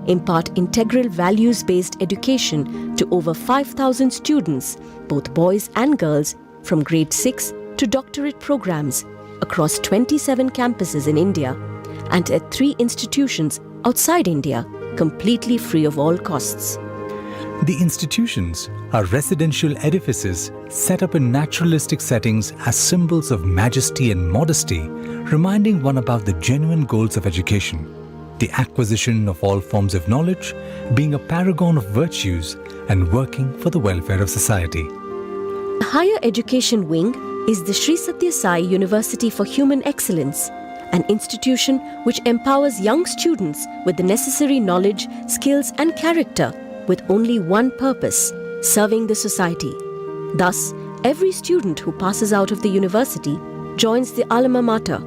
impart integral values-based education to over 5,000 students, both boys and girls, from grade 6 to doctorate programs across 27 campuses in India and at 3 institutions outside India, completely free of all costs. The institutions are residential edifices set up in naturalistic settings as symbols of majesty and modesty, reminding one about the genuine goals of education, the acquisition of all forms of knowledge, being a paragon of virtues, and working for the welfare of society. The higher education wing is the Shri Sathya Sai University for Human Excellence, an institution which empowers young students with the necessary knowledge, skills and character with only one purpose, serving the society. Thus, every student who passes out of the university joins the alma mater,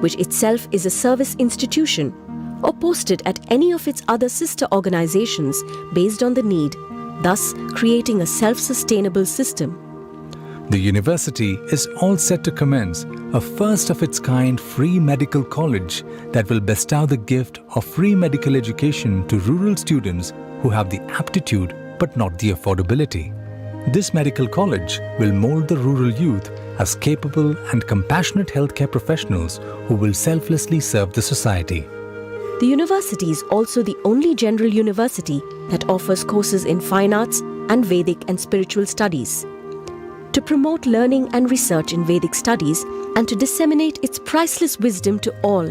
which itself is a service institution, or posted at any of its other sister organizations based on the need, thus creating a self-sustainable system. The university is all set to commence a first-of-its-kind free medical college that will bestow the gift of free medical education to rural students who have the aptitude but not the affordability. This medical college will mold the rural youth as capable and compassionate healthcare professionals who will selflessly serve the society. The university is also the only general university that offers courses in fine arts and Vedic and spiritual studies. To promote learning and research in Vedic studies and to disseminate its priceless wisdom to all,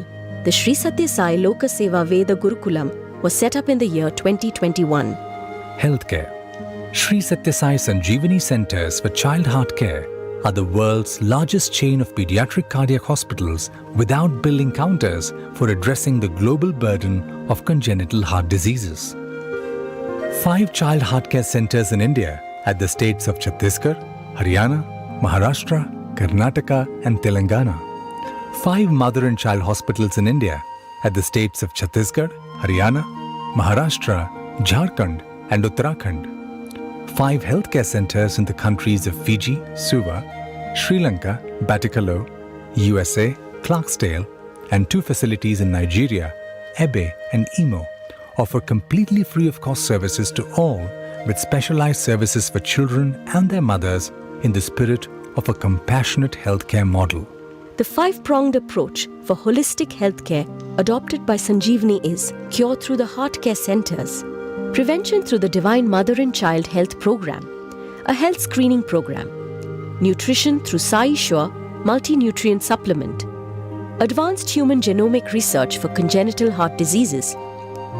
the Shri Sathya Sai Loka Seva Veda Gurukulam was set up in the year 2021. Healthcare. Shri Sathya Sai Sanjeevani Centers for Child Heart Care are the world's largest chain of pediatric cardiac hospitals without billing counters for addressing the global burden of congenital heart diseases. 5 child heart care centers in India at the states of Chhattisgarh, Haryana, Maharashtra, Karnataka and Telangana. 5 mother and child hospitals in India at the states of Chhattisgarh, Haryana, Maharashtra, Jharkhand and Uttarakhand. 5 healthcare centers in the countries of Fiji, Suva, Sri Lanka, Batticaloa, USA, Clarksdale, and 2 facilities in Nigeria, Ebe and Imo, offer completely free of cost services to all with specialized services for children and their mothers in the spirit of a compassionate healthcare model. The 5-pronged approach for holistic healthcare adopted by Sanjeevani is cure through the heart care centers, prevention through the Divine Mother and Child Health Program, a health screening program, nutrition through Sai Sure multi-nutrient supplement, advanced human genomic research for congenital heart diseases,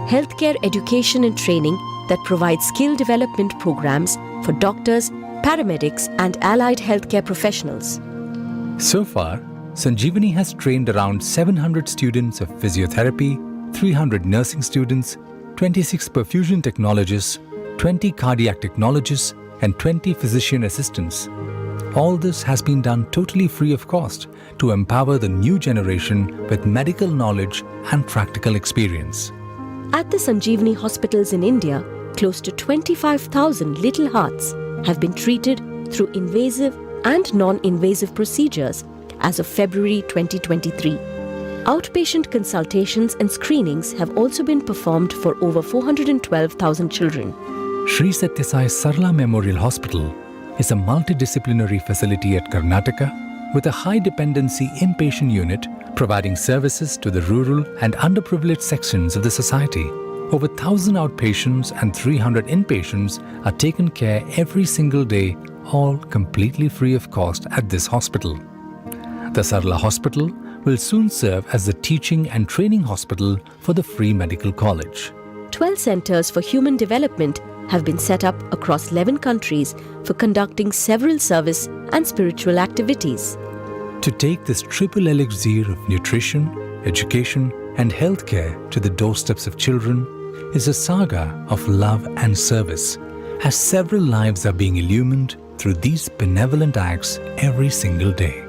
healthcare education and training that provides skill development programs for doctors, paramedics and allied healthcare professionals. So far, Sanjeevani has trained around 700 students of physiotherapy, 300 nursing students, 26 perfusion technologists, 20 cardiac technologists, and 20 physician assistants. All this has been done totally free of cost to empower the new generation with medical knowledge and practical experience. At the Sanjeevani hospitals in India, close to 25,000 little hearts have been treated through invasive and non-invasive procedures as of February 2023. Outpatient consultations and screenings have also been performed for over 412,000 children. Shri Sathya Sai Sarla Memorial Hospital is a multidisciplinary facility at Karnataka with a high-dependency inpatient unit providing services to the rural and underprivileged sections of the society. Over 1,000 outpatients and 300 inpatients are taken care every single day, all completely free of cost at this hospital. The Sarla Hospital will soon serve as the teaching and training hospital for the Free Medical College. 12 centers for human development have been set up across 11 countries for conducting several service and spiritual activities. To take this triple elixir of nutrition, education, and healthcare to the doorsteps of children is a saga of love and service, as several lives are being illumined through these benevolent acts every single day.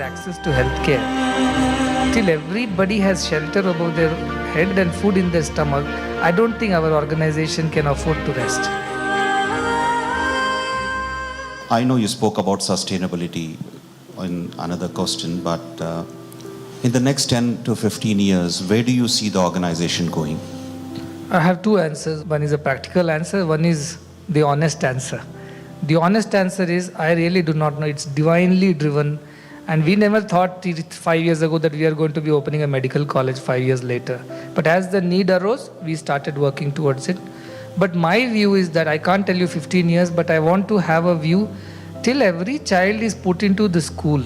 access to healthcare, till everybody has shelter above their head and food in their stomach, I don't think our organization can afford to rest. I know you spoke about sustainability in another question, but in the next 10 to 15 years, where do you see the organization going? I have two answers. One is a practical answer, one is the honest answer. The honest answer is I really do not know. It's divinely driven. And we never thought 5 years ago that we are going to be opening a medical college 5 years later. But as the need arose, we started working towards it. But my view is that I can't tell you 15 years, but I want to have a view till every child is put into the school,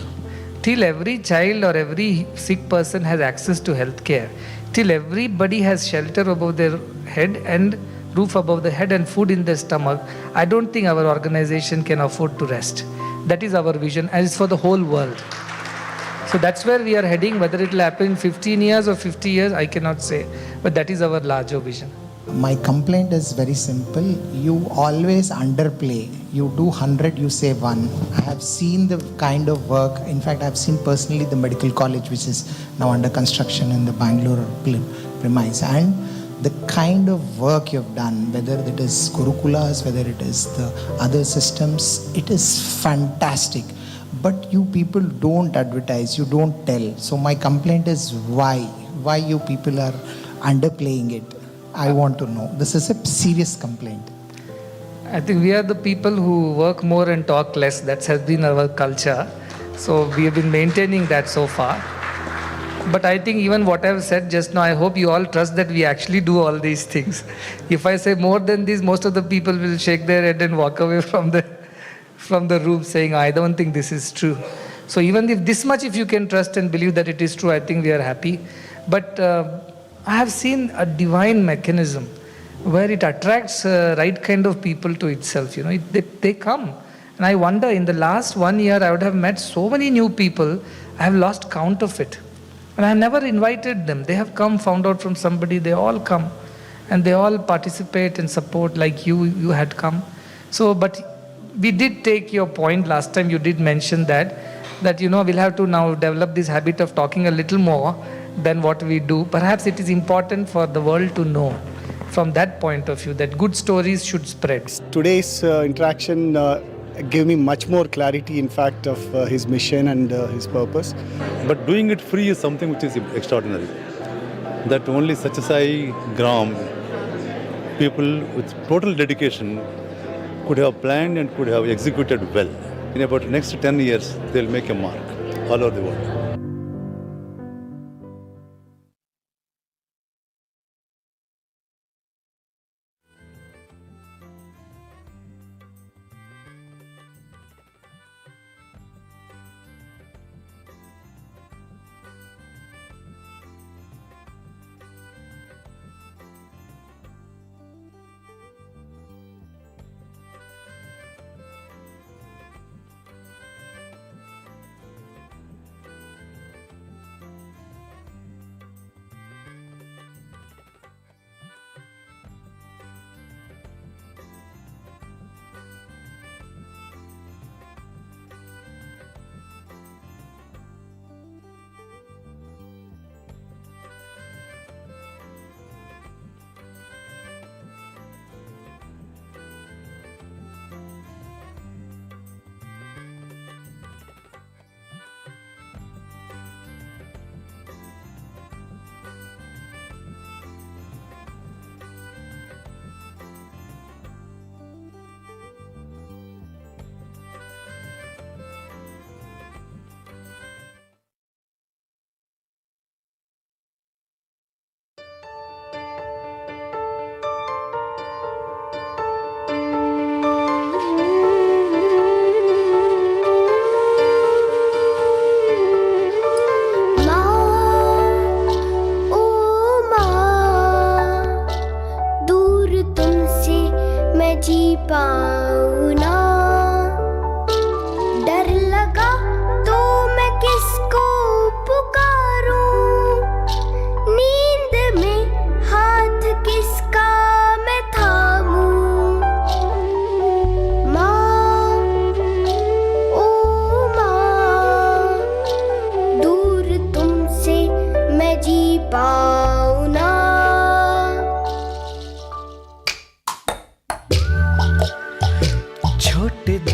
till every child or every sick person has access to healthcare, till everybody has shelter above their head and roof above the head and food in their stomach, I don't think our organization can afford to rest. That is our vision, and it's for the whole world. So that's where we are heading. Whether it will happen in 15 years or 50 years, I cannot say. But that is our larger vision. My complaint is very simple. You always underplay. You do 100, you say 1. I have seen the kind of work. In fact, I have seen personally the medical college, which is now under construction in the Bangalore premise. And the kind of work you've done, whether it is Gurukulas, whether it is the other systems, it is fantastic. But you people don't advertise, you don't tell. So my complaint is why? Why you people are underplaying it? I want to know. This is a serious complaint. I think we are the people who work more and talk less. That has been our culture. So we have been maintaining that so far. But I think even what I've said just now, I hope you all trust that we actually do all these things. If I say more than this, most of the people will shake their head and walk away from the room saying, I don't think this is true. So even if this much, if you can trust and believe that it is true, I think we are happy. But I have seen a divine mechanism where it attracts right kind of people to itself. They come. And I wonder, in the last 1 year, I would have met so many new people, I have lost count of it. And I never invited them. They have come, found out from somebody, they all come. And they all participate and support like you had come. So, but we did take your point last time. You did mention that we'll have to now develop this habit of talking a little more than what we do. Perhaps it is important for the world to know from that point of view that good stories should spread. Today's interaction gave me much more clarity, in fact, of his mission and his purpose. But doing it free is something which is extraordinary. That only Sathya Sai Gram, people with total dedication, could have planned and could have executed well. In about the next 10 years, they'll make a mark all over the world.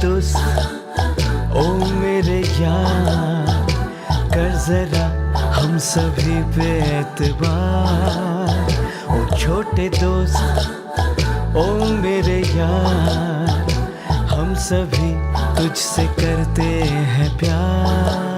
दोस्त ओ मेरे यार, कर जरा हम सभी पे एतबार। ओ छोटे दोस्त ओ मेरे यार, हम सभी तुझसे करते हैं प्यार।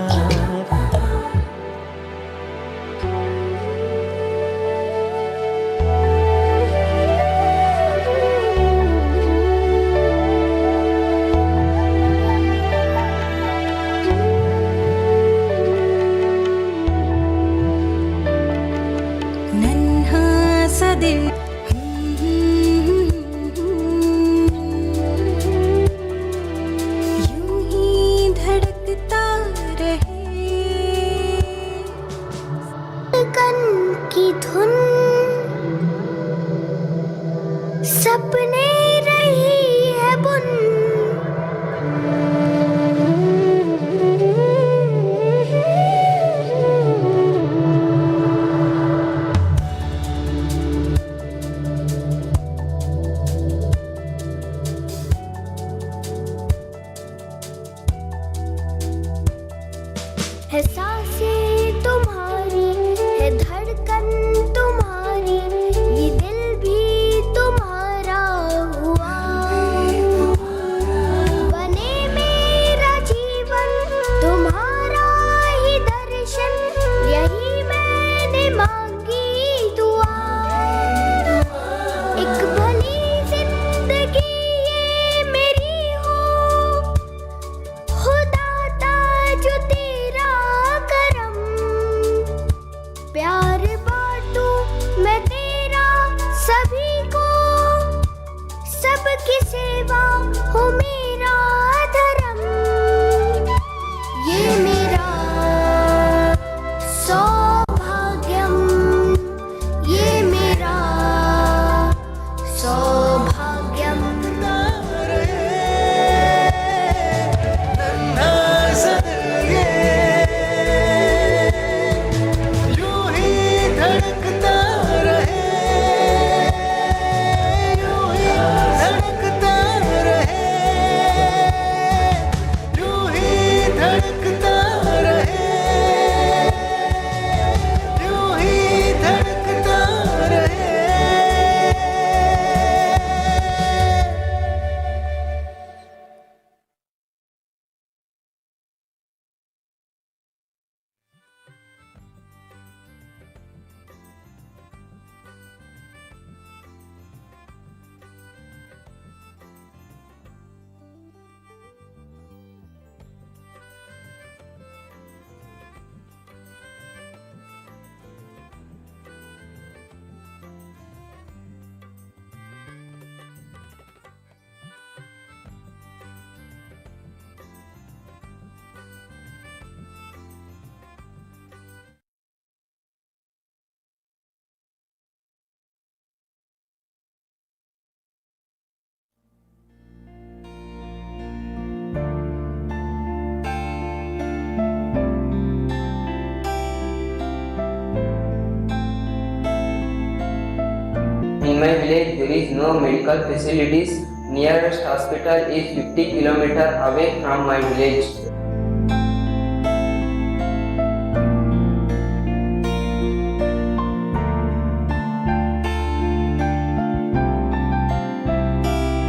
In my village, there is no medical facilities. Nearest hospital is 50 kilometers away from my village.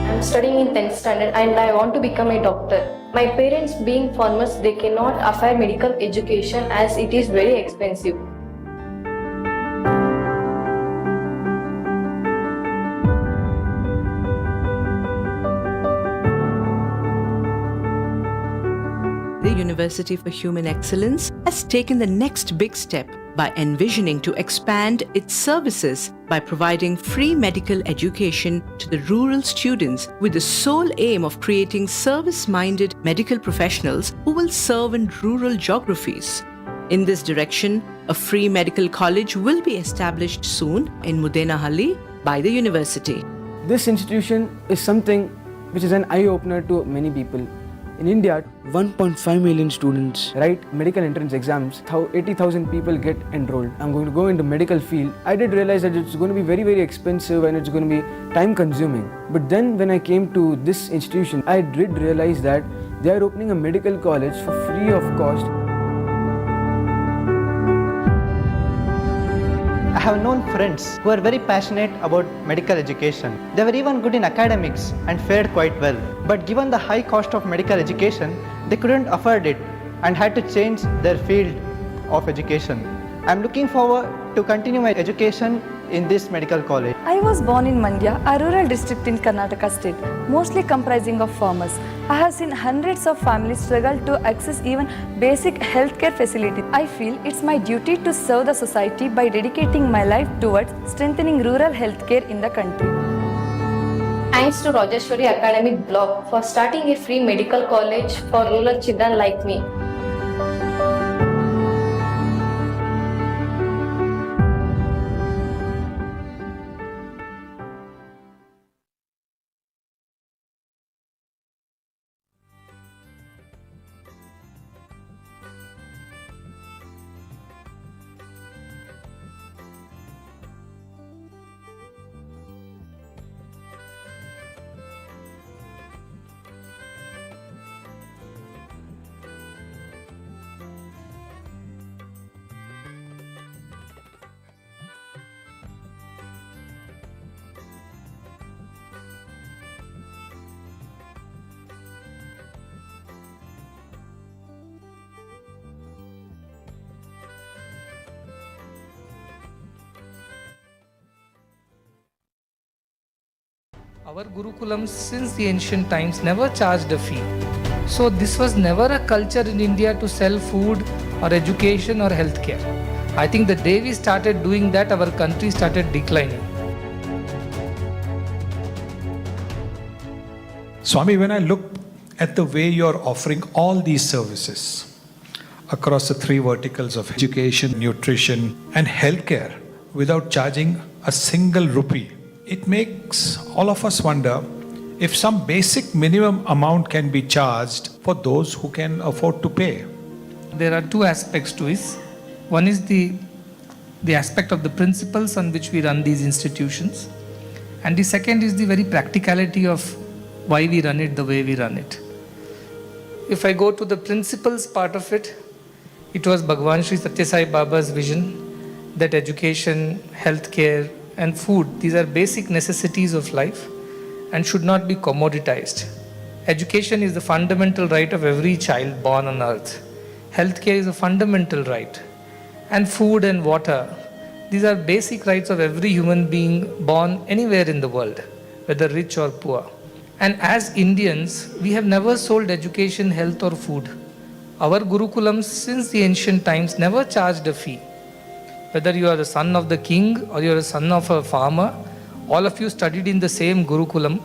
I'm studying in 10th standard and I want to become a doctor. My parents being farmers, they cannot afford medical education as it is very expensive. The University for Human Excellence has taken the next big step by envisioning to expand its services by providing free medical education to the rural students with the sole aim of creating service-minded medical professionals who will serve in rural geographies. In this direction, a free medical college will be established soon in Muddenahalli by the university. This institution is something which is an eye-opener to many people. In India, 1.5 million students write medical entrance exams. How 80,000 people get enrolled. I'm going to go into medical field. I did realize that it's going to be very, very expensive and it's going to be time consuming. But then when I came to this institution, I did realize that they are opening a medical college for free of cost. I have known friends who are very passionate about medical education. They were even good in academics and fared quite well. But given the high cost of medical education, they couldn't afford it and had to change their field of education. I am looking forward to continue my education in this medical college. I was born in Mandya, a rural district in Karnataka state, mostly comprising of farmers. I have seen hundreds of families struggle to access even basic healthcare facilities. I feel it's my duty to serve the society by dedicating my life towards strengthening rural healthcare in the country. Thanks to Rajeswari Academic Block for starting a free medical college for rural children like me. Our Gurukulams since the ancient times never charged a fee. So this was never a culture in India to sell food or education or healthcare. I think the day we started doing that, our country started declining. Swami, when I look at the way you're offering all these services across the three verticals of education, nutrition, and healthcare without charging a single rupee, it makes all of us wonder if some basic minimum amount can be charged for those who can afford to pay. There are two aspects to it. One is the aspect of the principles on which we run these institutions, and the second is the very practicality of why we run it the way we run it. If I go to the principles part of it, it was Bhagwan Shri Sathya Sai Baba's vision that education, healthcare, and food, these are basic necessities of life and should not be commoditized. Education is the fundamental right of every child born on earth. Healthcare is a fundamental right. And food and water, these are basic rights of every human being born anywhere in the world, whether rich or poor. And as Indians, we have never sold education, health or food. Our Gurukulams since the ancient times never charged a fee. Whether you are the son of the king or you are the son of a farmer, all of you studied in the same Gurukulam,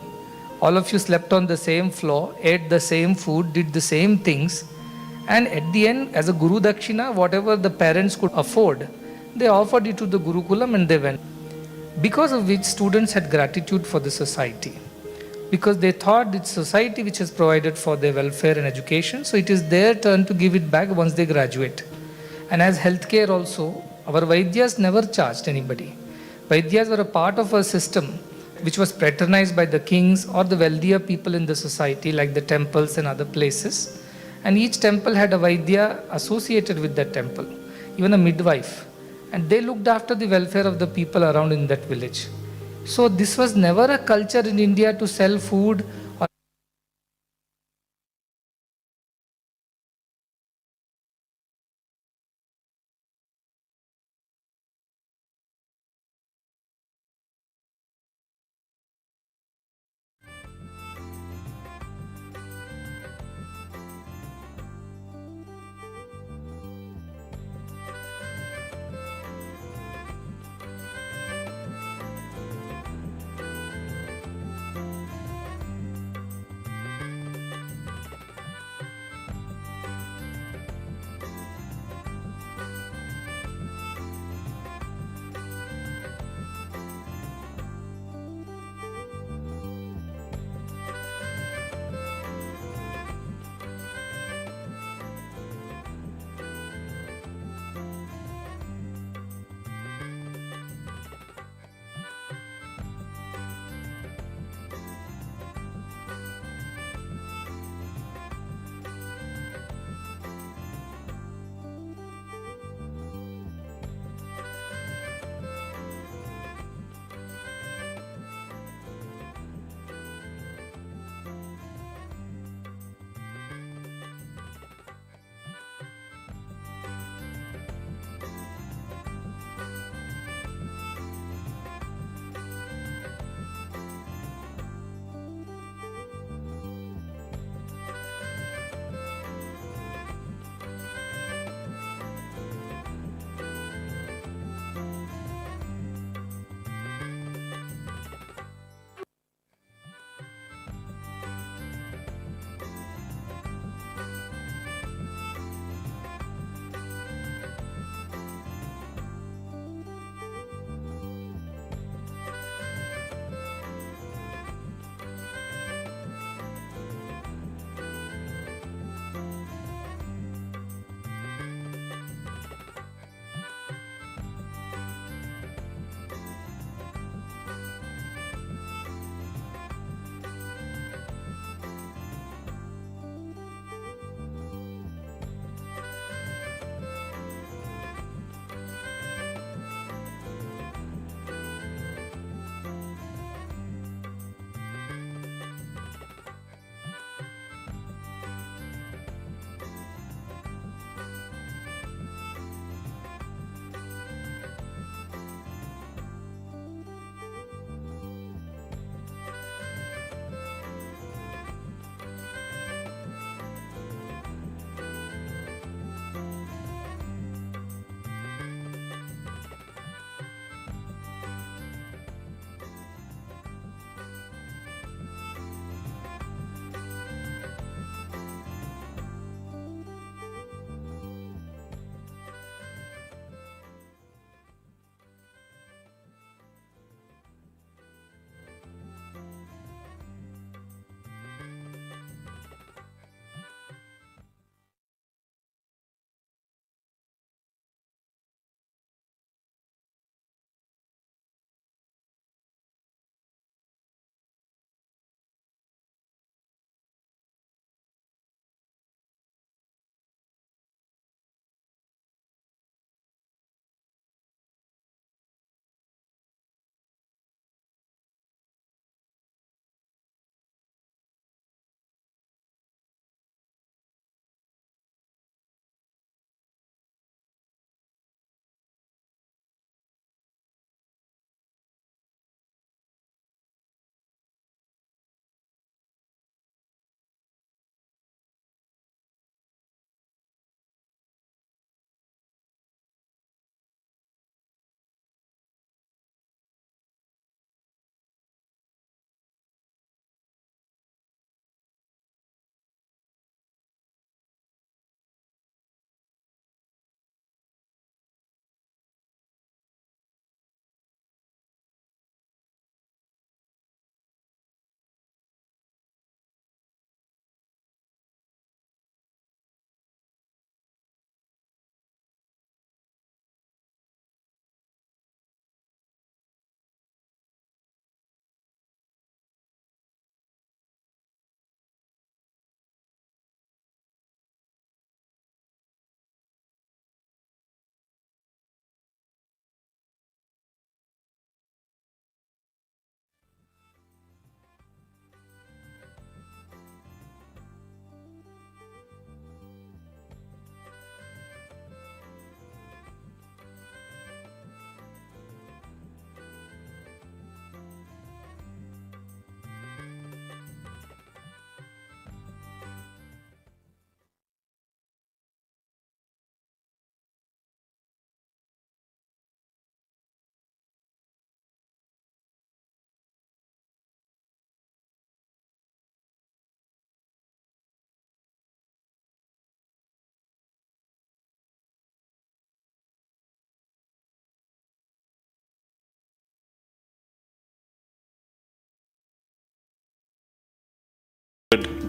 all of you slept on the same floor, ate the same food, did the same things, and at the end, as a Guru Dakshina, whatever the parents could afford, they offered it to the Gurukulam and they went. Because of which students had gratitude for the society. Because they thought it's society which has provided for their welfare and education, so it is their turn to give it back once they graduate. And as healthcare also, our Vaidyas never charged anybody. Vaidyas were a part of a system which was patronized by the kings or the wealthier people in the society, like the temples and other places. And each temple had a Vaidya associated with that temple, even a midwife. And they looked after the welfare of the people around in that village. So this was never a culture in India to sell food or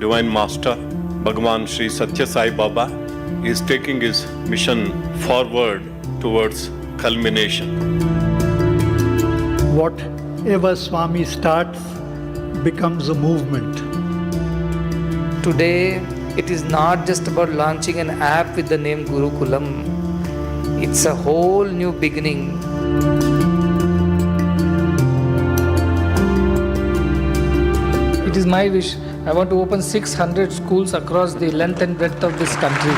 Divine Master, Bhagavan Shri Sathya Sai Baba, is taking his mission forward towards culmination. Whatever Swami starts becomes a movement. Today, it is not just about launching an app with the name Gurukulam. It's a whole new beginning. It is my wish. I want to open 600 schools across the length and breadth of this country.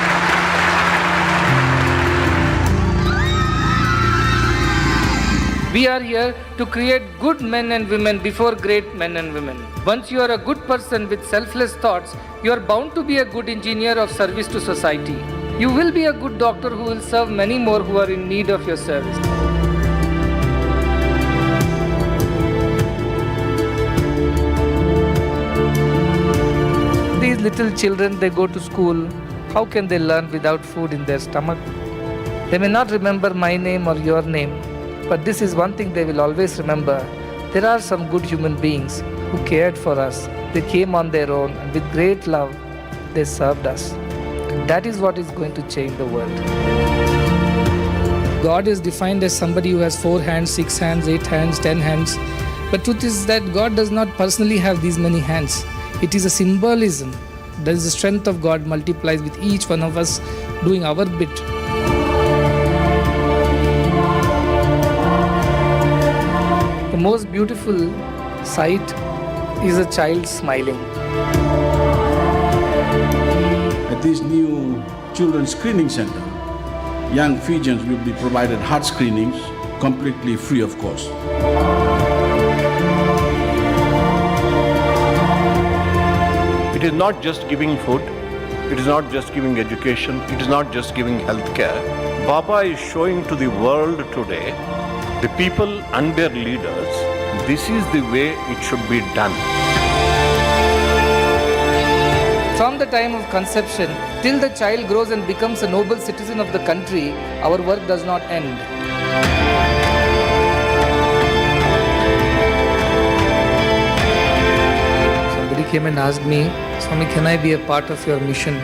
We are here to create good men and women before great men and women. Once you are a good person with selfless thoughts, you are bound to be a good engineer of service to society. You will be a good doctor who will serve many more who are in need of your service. These little children, they go to school. How can they learn without food in their stomach? They may not remember my name or your name, but this is one thing they will always remember. There are some good human beings who cared for us. They came on their own and with great love, they served us. That is what is going to change the world. God is defined as somebody who has 4 hands, 6 hands, 8 hands, 10 hands. But truth is that God does not personally have these many hands. It is a symbolism. That is the strength of God multiplies with each one of us doing our bit. The most beautiful sight is a child smiling. At this new children's screening center, young Fijians will be provided heart screenings completely free of cost. It is not just giving food, it is not just giving education, it is not just giving health care. Baba is showing to the world today, the people and their leaders, this is the way it should be done. From the time of conception till the child grows and becomes a noble citizen of the country, our work does not end. Somebody came and asked me, Swami, can I be a part of your mission?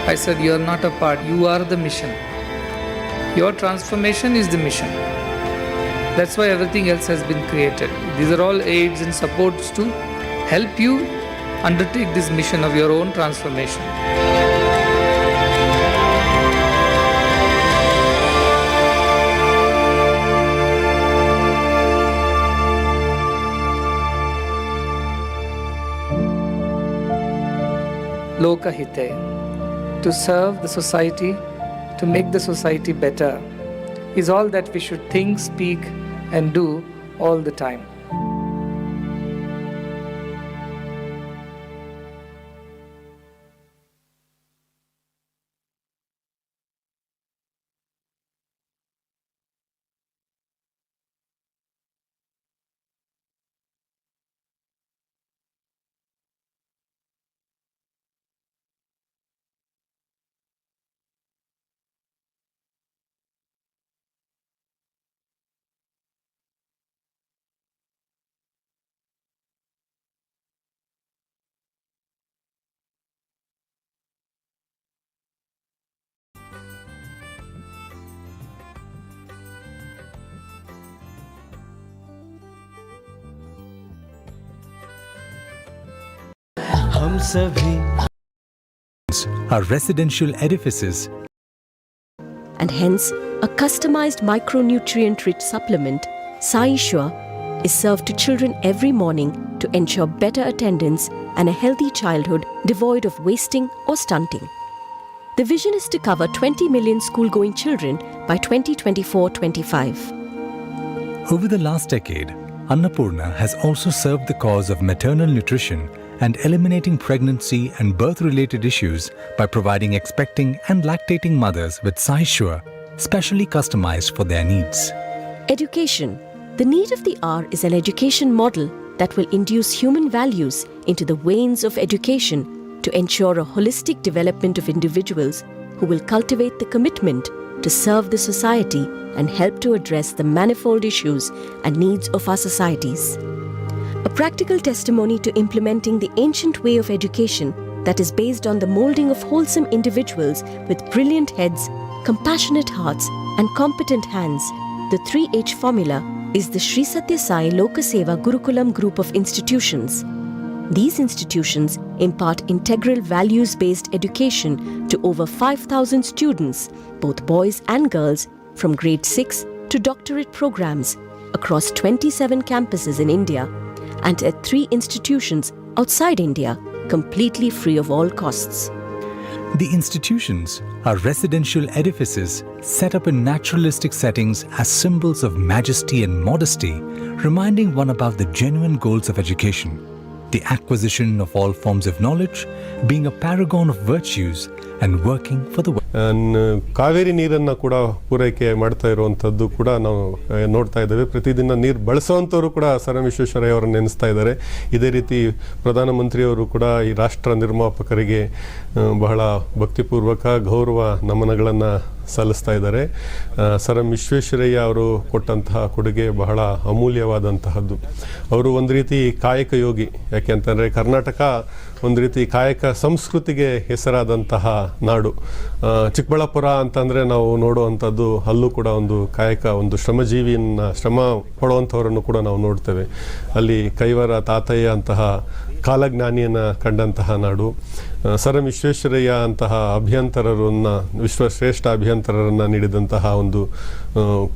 I said, you are not a part, you are the mission. Your transformation is the mission. That's why everything else has been created. These are all aids and supports to help you undertake this mission of your own transformation. Lokahite, to serve the society, to make the society better, is all that we should think, speak, and do all the time. Are residential edifices and hence a customized micronutrient-rich supplement, Sai Shri, is served to children every morning to ensure better attendance and a healthy childhood devoid of wasting or stunting. The vision is to cover 20 million school-going children by 2024-25. Over the last decade, Annapurna has also served the cause of maternal nutrition and eliminating pregnancy and birth-related issues by providing expecting and lactating mothers with Sai Shri, specially customized for their needs. Education. The need of the hour is an education model that will induce human values into the veins of education to ensure a holistic development of individuals who will cultivate the commitment to serve the society and help to address the manifold issues and needs of our societies. a practical testimony to implementing the ancient way of education that is based on the molding of wholesome individuals with brilliant heads, compassionate hearts, and competent hands. The 3H formula is the Shri Sathya Sai Lokaseva Gurukulam group of institutions. These institutions impart integral values-based education to over 5,000 students, both boys and girls, from grade 6 to doctorate programs across 27 campuses in India and at 3 institutions outside India, completely free of all costs. The institutions are residential edifices set up in naturalistic settings as symbols of majesty and modesty, reminding one about the genuine goals of education. The acquisition of all forms of knowledge, being a paragon of virtues and working for the world. Kaveri ನೀರನ್ನು ಕೂಡ ಪೂರೈಕೆ ಮಾಡ್ತಾ ಇರುವಂಥದ್ದು ಕೂಡ ನಾವು ನೋಡ್ತಾ ಇದ್ದೇವೆ. ಪ್ರತಿದಿನ ನೀರು ಬಳಸುವಂಥವರು ಕೂಡ ಸರ್ ಎಂ ವಿಶ್ವೇಶ್ವರಯ್ಯ ಅವರನ್ನು ನೆನೆಸ್ತಾ ಇದ್ದಾರೆ. ಇದೇ ರೀತಿ ಪ್ರಧಾನಮಂತ್ರಿಯವರು ಕೂಡ ಈ ರಾಷ್ಟ್ರ ನಿರ್ಮಾಪಕರಿಗೆ ಬಹಳ ಭಕ್ತಿಪೂರ್ವಕ ಗೌರವ ನಮನಗಳನ್ನು ಸಲ್ಲಿಸ್ತಾ ಇದ್ದಾರೆ. ಸರ್ ಎಂ ವಿಶ್ವೇಶ್ವರಯ್ಯ ಅವರು ಕೊಟ್ಟಂತಹ ಕೊಡುಗೆ ಬಹಳ ಅಮೂಲ್ಯವಾದಂತಹದ್ದು. ಅವರು ಒಂದು ರೀತಿ ಕಾಯಕ ಯೋಗಿ. ಯಾಕೆಂತಂದರೆ ಕರ್ನಾಟಕ ಒಂದು ರೀತಿ ಕಾಯಕ ಸಂಸ್ಕೃತಿಗೆ ಹೆಸರಾದಂತಹ ನಾಡು. ಚಿಕ್ಕಬಳ್ಳಾಪುರ ಅಂತಂದರೆ ನಾವು ನೋಡುವಂಥದ್ದು ಅಲ್ಲೂ ಕೂಡ ಒಂದು ಕಾಯಕ, ಒಂದು ಶ್ರಮಜೀವಿಯನ್ನು, ಶ್ರಮ ಪಡುವಂಥವರನ್ನು ಕೂಡ ನಾವು ನೋಡ್ತೇವೆ. ಅಲ್ಲಿ ಕೈವರ ತಾತಯ್ಯ ಅಂತಹ ಕಾಲಜ್ಞಾನಿಯನ್ನು ಕಂಡಂತಹ ನಾಡು. ಸರ್ ಎಂ ವಿಶ್ವೇಶ್ವರಯ್ಯ ಅಂತಹ ಅಭಿಯಂತರರನ್ನು, ವಿಶ್ವಶ್ರೇಷ್ಠ ಅಭಿಯಂತರರನ್ನು ನೀಡಿದಂತಹ ಒಂದು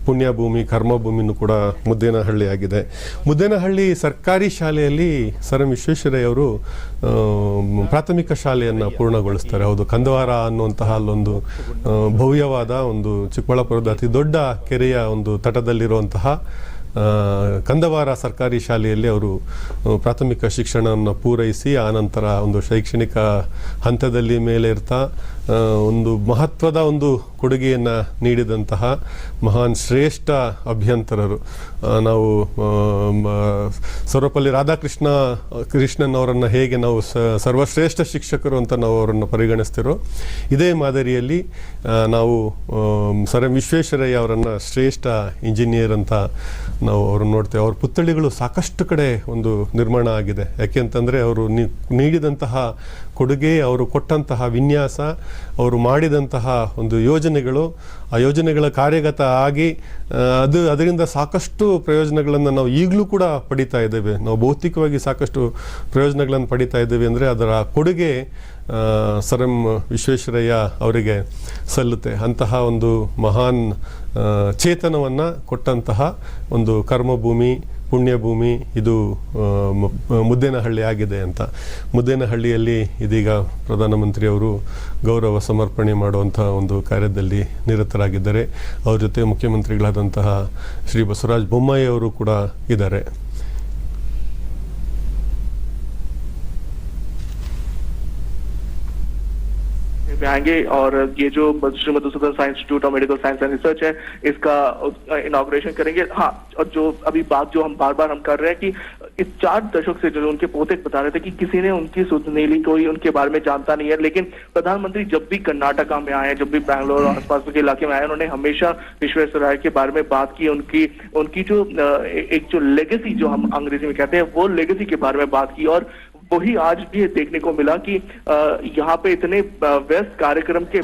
ಪುಣ್ಯಭೂಮಿ, ಕರ್ಮಭೂಮಿನೂ ಕೂಡ ಮುದ್ದೇನಹಳ್ಳಿ ಆಗಿದೆ. ಮುದ್ದೇನಹಳ್ಳಿ ಸರ್ಕಾರಿ ಶಾಲೆಯಲ್ಲಿ ಸರ್ ಎಂ ವಿಶ್ವೇಶ್ವರಯ್ಯ ಅವರು ಪ್ರಾಥಮಿಕ ಶಾಲೆಯನ್ನು ಪೂರ್ಣಗೊಳಿಸ್ತಾರೆ. ಹೌದು, ಕಂದವಾರ ಅನ್ನುವಂತಹ ಅಲ್ಲೊಂದು ಭವ್ಯವಾದ ಒಂದು ಚಿಕ್ಕಬಳ್ಳಾಪುರದ ಅತಿ ದೊಡ್ಡ ಕೆರೆಯ ಒಂದು ತಟದಲ್ಲಿರುವಂತಹ ಕಂದವಾರ ಸರ್ಕಾರಿ ಶಾಲೆಯಲ್ಲಿ ಅವರು ಪ್ರಾಥಮಿಕ ಶಿಕ್ಷಣವನ್ನು ಪೂರೈಸಿ ಆನಂತರ ಒಂದು ಶೈಕ್ಷಣಿಕ ಹಂತದಲ್ಲಿ ಮೇಲೇರ್ತಾ ಒಂದು ಮಹತ್ವದ ಒಂದು ಕೊಡುಗೆಯನ್ನು ನೀಡಿದಂತಹ ಮಹಾನ್ ಶ್ರೇಷ್ಠ ಅಭಿಯಂತರರು. ನಾವು ಸರ್ವಪಲ್ಲಿ ರಾಧಾಕೃಷ್ಣನ್ ಅವರನ್ನು ಹೇಗೆ ನಾವು ಸರ್ವಶ್ರೇಷ್ಠ ಶಿಕ್ಷಕರು ಅಂತ ನಾವು ಅವರನ್ನು ಪರಿಗಣಿಸ್ತಿರೋ, ಇದೇ ಮಾದರಿಯಲ್ಲಿ ನಾವು ಸರ್ ಎಂ ವಿಶ್ವೇಶ್ವರಯ್ಯ ಅವರನ್ನು ಶ್ರೇಷ್ಠ ಇಂಜಿನಿಯರ್ ಅಂತ ನಾವು ಅವ್ರನ್ನ ನೋಡ್ತೇವೆ. ಅವ್ರ ಪುತ್ಥಳಿಗಳು ಸಾಕಷ್ಟು ಕಡೆ ಒಂದು ನಿರ್ಮಾಣ ಆಗಿದೆ. ಯಾಕೆಂತಂದರೆ ಅವರು ನೀಡಿದಂತಹ ಕೊಡುಗೆ, ಅವರು ಕೊಟ್ಟಂತಹ ವಿನ್ಯಾಸ, ಅವರು ಮಾಡಿದಂತಹ ಒಂದು ಯೋಜನೆಗಳು, ಆ ಯೋಜನೆಗಳ ಕಾರ್ಯಗತ ಆಗಿ ಅದರಿಂದ ಸಾಕಷ್ಟು ಪ್ರಯೋಜನಗಳನ್ನು ನಾವು ಈಗಲೂ ಕೂಡ ಪಡಿತಾ ಇದ್ದೇವೆ. ನಾವು ಭೌತಿಕವಾಗಿ ಸಾಕಷ್ಟು ಪ್ರಯೋಜನಗಳನ್ನು ಪಡಿತಾ ಇದ್ದೇವೆ ಅಂದರೆ ಅದರ ಕೊಡುಗೆ ಸರ್ ಎಂ ವಿಶ್ವೇಶ್ವರಯ್ಯ ಅವರಿಗೆ ಸಲ್ಲುತ್ತೆ. ಅಂತಹ ಒಂದು ಮಹಾನ್ ಚೇತನವನ್ನು ಕೊಟ್ಟಂತಹ ಒಂದು ಕರ್ಮಭೂಮಿ, ಪುಣ್ಯಭೂಮಿ ಇದು ಮುದ್ದೇನಹಳ್ಳಿ ಆಗಿದೆ ಅಂತ. ಮುದ್ದೇನಹಳ್ಳಿಯಲ್ಲಿ ಇದೀಗ ಪ್ರಧಾನಮಂತ್ರಿಯವರು ಗೌರವ ಸಮರ್ಪಣೆ ಮಾಡುವಂಥ ಒಂದು ಕಾರ್ಯದಲ್ಲಿ ನಿರತರಾಗಿದ್ದಾರೆ. ಅವ್ರ ಜೊತೆ ಮುಖ್ಯಮಂತ್ರಿಗಳಾದಂತಹ ಶ್ರೀ ಬಸವರಾಜ ಬೊಮ್ಮಾಯಿ ಅವರು ಕೂಡ ಇದ್ದಾರೆ. आएंगे और ये जो Shri Madhusudan Sai institute of medical science and research है, इसका इनॉग्रेशन करेंगे. हाँ, और जो अभी बात जो हम बार बार हम कर रहे हैं कि इस 4 दशक से जो उनके पोते बता रहे थे कि किसी ने उनकी सुध नहीं ली, कोई उनके बारे में जानता नहीं है. लेकिन प्रधानमंत्री जब भी कर्नाटका में आए, जब भी बैंगलोर और आसपास के इलाके में आए, उन्होंने हमेशा विश्वेश्वरैया के बारे में बात की. उनकी जो एक जो लेगेसी जो हम अंग्रेजी में कहते हैं, वो लेगेसी के बारे में बात की. और वही आज भी देखने को मिला कि यहाँ पे इतने व्यस्त कार्यक्रम के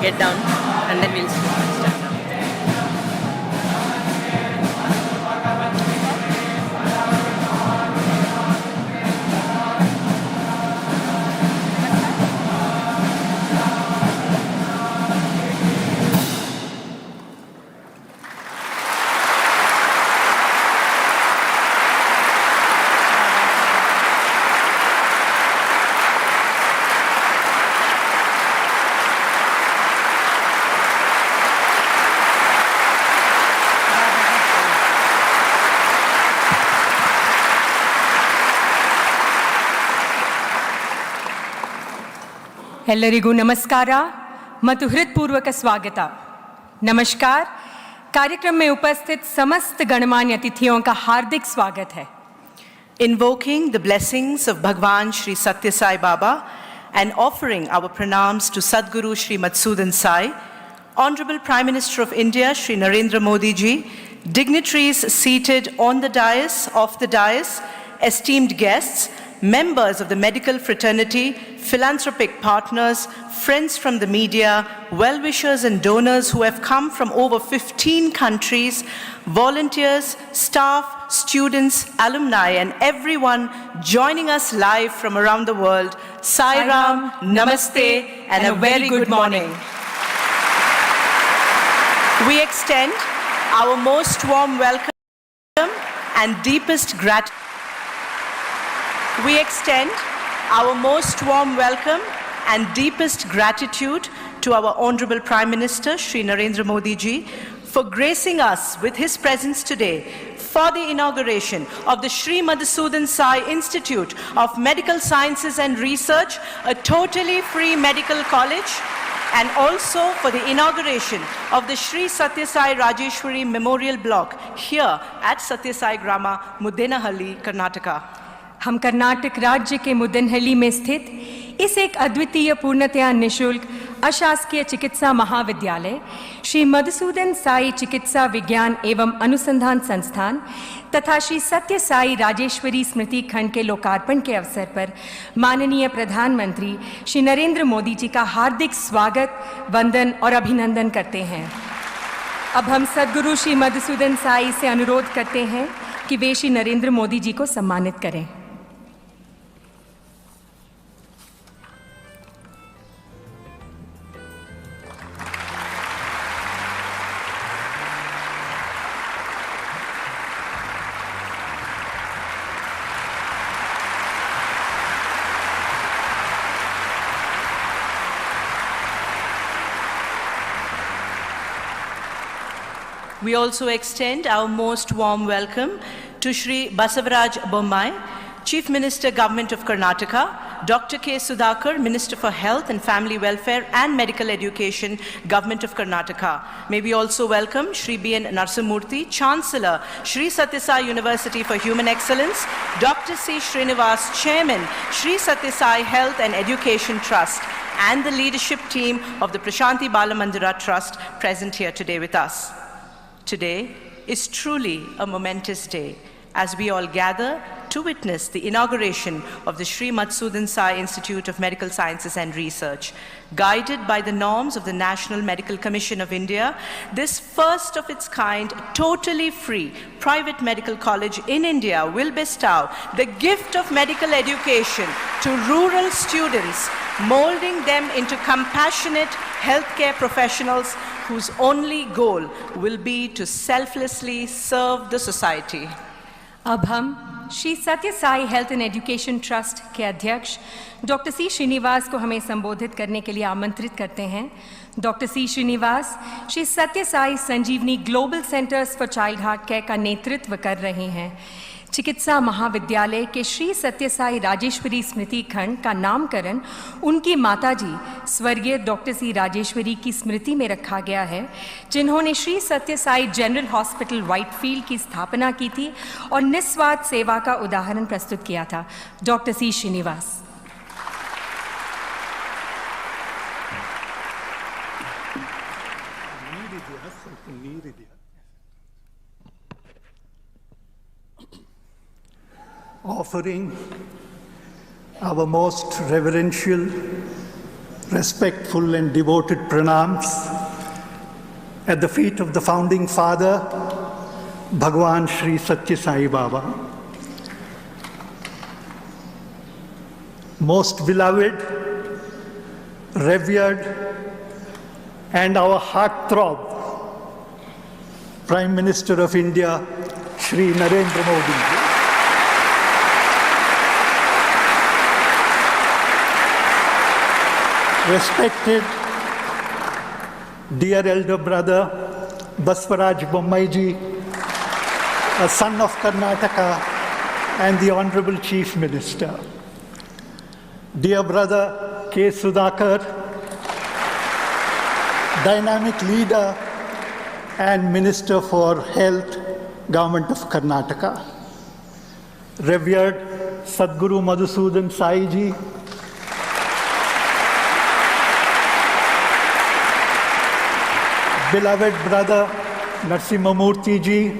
get down and then we'll start. ಎಲ್ಲರಿಗೂ ನಮಸ್ಕಾರ ಮತ್ತು ಹೃತ್ಪೂರ್ವಕ ಸ್ವಾಗತ। नमस्कार। कार्यक्रम में उपस्थित समस्त गणमान्य अतिथियों का हार्दिक स्वागत है। Invoking the blessings of Bhagwan Shri Sathya Sai Baba and offering our pranams to Sadguru Shri Madhusudan Sai, Honourable Prime Minister of India Shri Narendra Modi ji, dignitaries seated on the dais, off the dais, esteemed guests, members of the medical fraternity, philanthropic partners, friends from the media, well-wishers and donors who have come from over 15 countries, volunteers, staff, students, alumni, and everyone joining us live from around the world. Sai Ram, Namaste, and a very good morning. We extend our most warm welcome and deepest gratitude. We extend our most warm welcome and deepest gratitude to our Honourable Prime Minister Shri Narendra Modi ji for gracing us with his presence today for the inauguration of the Shri Madhusudan Sai Institute of Medical Sciences and Research, a totally free medical college, and also for the inauguration of the Shri Sathya Sai Rajeswari Memorial Block here at Sathya Sai Grama, Muddenahalli, Karnataka. हम कर्नाटक राज्य के मुद्देनहल्ली में स्थित इस एक अद्वितीय पूर्णतया निःशुल्क अशासकीय चिकित्सा महाविद्यालय श्री मधुसूदन साई चिकित्सा विज्ञान एवं अनुसंधान संस्थान तथा श्री सत्य साई राजेश्वरी स्मृति खंड के लोकार्पण के अवसर पर माननीय प्रधानमंत्री श्री नरेंद्र मोदी जी का हार्दिक स्वागत, वंदन और अभिनंदन करते हैं। अब हम सद्गुरु श्री मधुसूदन साई से अनुरोध करते हैं कि वे श्री नरेंद्र मोदी जी को सम्मानित करें। We also extend our most warm welcome to Shri Basavaraj Bommai, Chief Minister, Government of Karnataka, Dr. K. Sudhakar, Minister for Health and Family Welfare and Medical Education, Government of Karnataka. May we also welcome Shri B.N. Narsamurthy, Chancellor, Shri Sathya Sai University for Human Excellence, Dr. C. Srinivas, Chairman, Shri Sathya Sai Health and Education Trust, and the leadership team of the Prashanti Balamandira Trust present here today with us. Today is truly a momentous day as we all gather to witness the inauguration of the Shri Madhusudan Sai Institute of Medical Sciences and Research. Guided by the norms of the National Medical Commission of India, this first of its kind, totally free private medical college in India will bestow the gift of medical education to rural students, molding them into compassionate healthcare professionals whose only goal will be to selflessly serve the society. अब हम Shri Sathya Sai health and education trust के अध्यक्ष doctor C Srinivas को हमें संबोधित करने के लिए आमंत्रित करते हैं। Doctor C Srinivas Shri Sathya Sai Sanjeevani global centres for child heart care का नेतृत्व कर रहे हैं। चिकित्सा महाविद्यालय के श्री सत्य साई राजेश्वरी स्मृति खंड का नामकरण उनकी माताजी स्वर्गीय डॉक्टर सी राजेश्वरी की स्मृति में रखा गया है, जिन्होंने Shri Sathya Sai general hospital Whitefield की स्थापना की थी और निस्वार्थ सेवा का उदाहरण प्रस्तुत किया था। Doctor C Srinivas. Offering our most reverential respectful and devoted pranams at the feet of the founding father, Bhagwan Shri Sathya Sai Baba. Most beloved, revered, and our heartthrob, Prime Minister of India, Shri Narendra Modi. Respected dear elder brother, Baswaraj Bommaiji, a son of Karnataka, and the Honourable Chief Minister. Dear brother K. Sudhakar, dynamic leader and Minister for Health, Government of Karnataka. Revered Sadguru Madhusudan Sai ji, beloved brother Narsimhamurthy ji,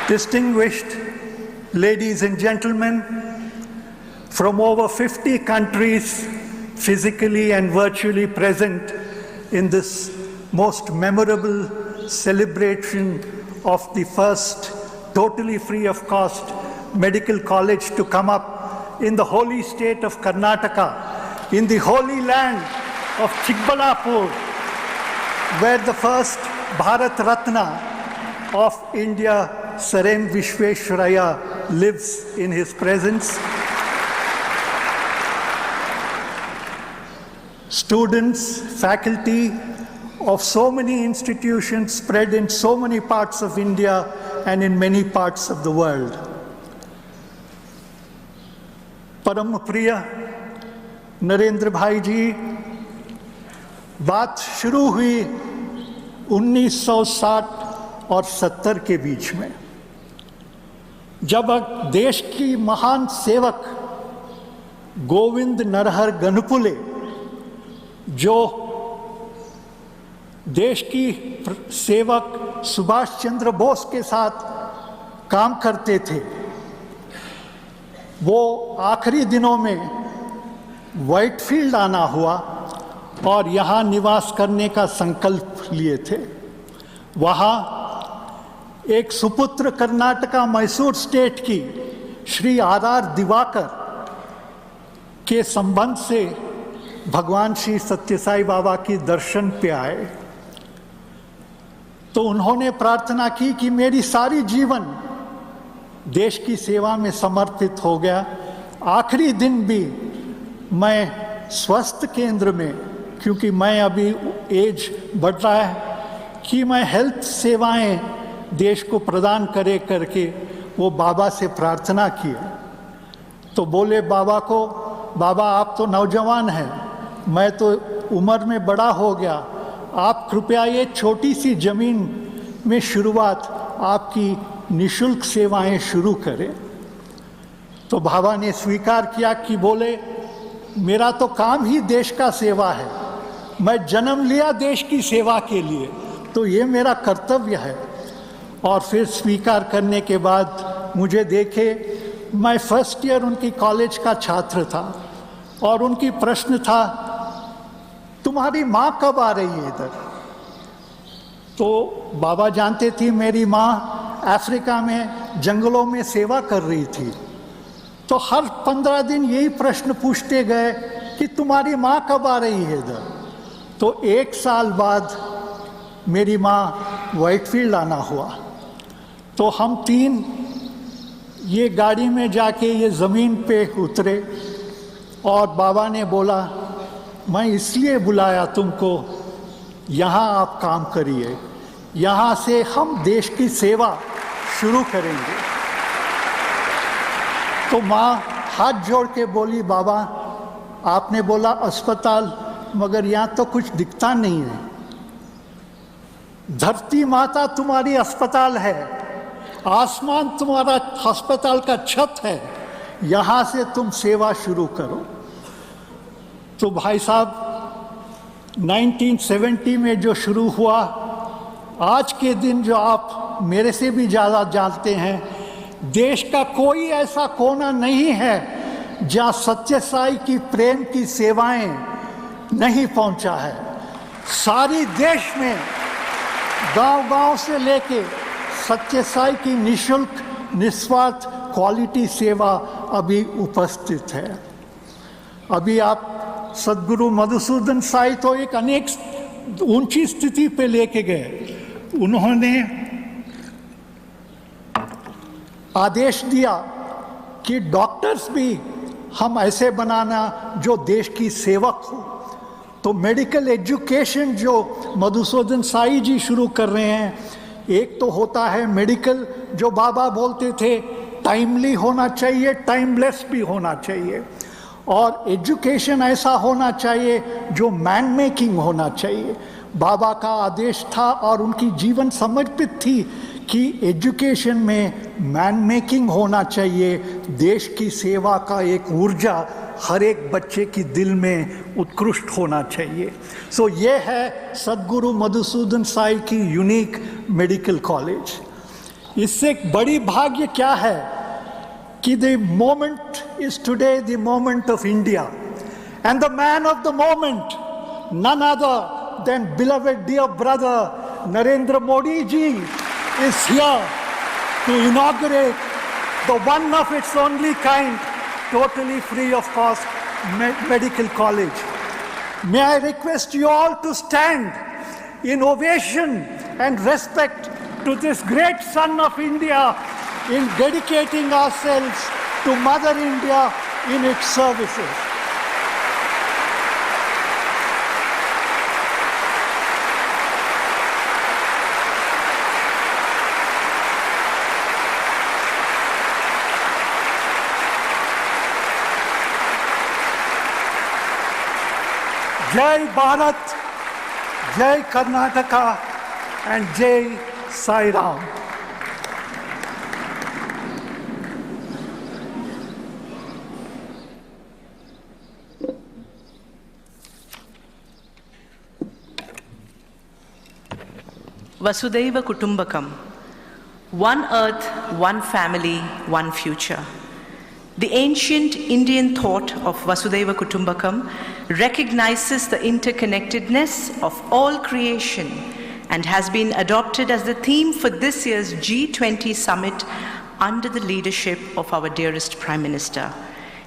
distinguished ladies and gentlemen from over 50 countries physically and virtually present in this most memorable celebration of the first totally free of cost medical college to come up in the holy state of Karnataka, in the holy land of Chikkaballapur, where the first Bharat Ratna of India, Sir M. Vishveshwaraya, lives in his presence. Students, faculty of so many institutions spread in so many parts of India and in many parts of the world. Param Priya Narendra Bhai ji, बात शुरू हुई 1960 और 70 के बीच में, जब देश की महान सेवक गोविंद नरहर गनपुले, जो देश की सेवक सुभाष चंद्र बोस के साथ काम करते थे, वो आखिरी दिनों में व्हाइटफील्ड आना हुआ और यहाँ निवास करने का संकल्प लिए थे। वहाँ एक सुपुत्र कर्नाटका मैसूर स्टेट की श्री आर दिवाकर के संबंध से भगवान श्री सत्य साई बाबा की दर्शन पे आए, तो उन्होंने प्रार्थना की कि मेरी सारी जीवन देश की सेवा में समर्पित हो गया, आखिरी दिन भी मैं स्वास्थ्य केंद्र में, क्योंकि मैं अभी एज बढ़ रहा है, कि मैं हेल्थ सेवाएं देश को प्रदान करे करके वो बाबा से प्रार्थना किए। तो बोले बाबा को, बाबा आप तो नौजवान हैं, मैं तो उम्र में बड़ा हो गया, आप कृपया ये छोटी सी ज़मीन में शुरुआत आपकी निशुल्क सेवाएं शुरू करें। तो बाबा ने स्वीकार किया कि बोले मेरा तो काम ही देश का सेवा है, मैं जन्म लिया देश की सेवा के लिए, तो ये मेरा कर्तव्य है। और फिर स्वीकार करने के बाद मुझे देखे, मैं फर्स्ट ईयर उनकी कॉलेज का छात्र था और उनकी प्रश्न था तुम्हारी माँ कब आ रही है इधर। तो बाबा जानते थी मेरी माँ अफ्रीका में जंगलों में सेवा कर रही थी, तो हर 15 दिन यही प्रश्न पूछते गए कि तुम्हारी माँ कब आ रही है इधर। तो 1 साल बाद मेरी माँ व्हाइटफील्ड आना हुआ, तो हम 3 ये गाड़ी में जाके ये ज़मीन पे उतरे और बाबा ने बोला मैं इसलिए बुलाया तुमको, यहाँ आप काम करिए, यहाँ से हम देश की सेवा शुरू करेंगे। तो माँ हाथ जोड़ के बोली बाबा आपने बोला अस्पताल, मगर यहाँ तो कुछ दिखता नहीं है। धरती माता तुम्हारी अस्पताल है, आसमान तुम्हारा अस्पताल का छत है, यहाँ से तुम सेवा शुरू करो। तो भाई साहब 1970 में जो शुरू हुआ, आज के दिन जो आप मेरे से भी ज़्यादा जानते हैं, देश का कोई ऐसा कोना नहीं है जहाँ सत्य साई की प्रेम की सेवाएं नहीं पहुंचा है। सारी देश में गांव-गांव से लेके सत्य साई की निशुल्क निस्वार्थ क्वालिटी सेवा अभी उपस्थित है। अभी आप सद्गुरु मधुसूदन साई तो एक अनेक ऊंची स्थिति पे लेके गए। उन्होंने आदेश दिया कि डॉक्टर्स भी हम ऐसे बनाना जो देश की सेवक हो। तो मेडिकल एजुकेशन जो मधुसूदन साई जी शुरू कर रहे हैं, एक तो होता है मेडिकल, जो बाबा बोलते थे टाइमली होना चाहिए, टाइमलेस भी होना चाहिए, और एजुकेशन ऐसा होना चाहिए जो मैन मेकिंग होना चाहिए। बाबा का आदेश था और उनकी जीवन समर्पित थी कि एजुकेशन में मैन मेकिंग होना चाहिए। देश की सेवा का एक ऊर्जा हर एक बच्चे की दिल में उत्कृष्ट होना चाहिए। सो ये है सद्गुरु मधुसूदन साई की यूनिक मेडिकल कॉलेज। इससे एक बड़ी भाग्य क्या है कि the moment is today the moment of India, and the man of the moment none other than beloved dear brother Narendra Modi ji is here to inaugurate the one of its only kind, totally free of cost medical college. May I request you all to stand in ovation and respect to this great son of India in dedicating ourselves to Mother India in its services. जय भारत, जय Karnataka and जय Sai Ram. Vasudhaiva Kutumbakam. One earth, one family, one future. The ancient Indian thought of Vasudhaiva Kutumbakam recognizes the interconnectedness of all creation and has been adopted as the theme for this year's G20 summit under the leadership of our dearest Prime Minister.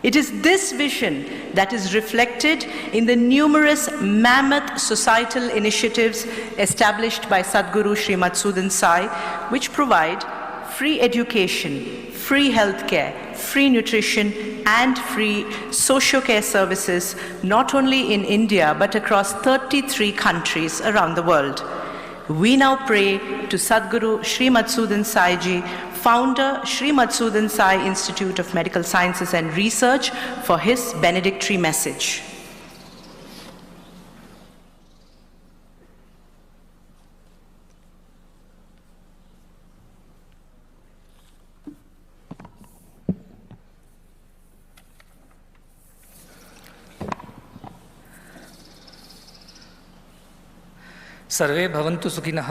It is this vision that is reflected in the numerous mammoth societal initiatives established by Sadhguru Shri Madhusudan Sai, which provide free education, free healthcare, free nutrition, and free social care services, not only in India, but across 33 countries around the world. We now pray to Sadhguru Shri Madhusudan Sai Ji, founder Shri Madhusudan Sai Institute of Medical Sciences and Research, for his benedictory message. सर्वे भवन्तु सुखिनः,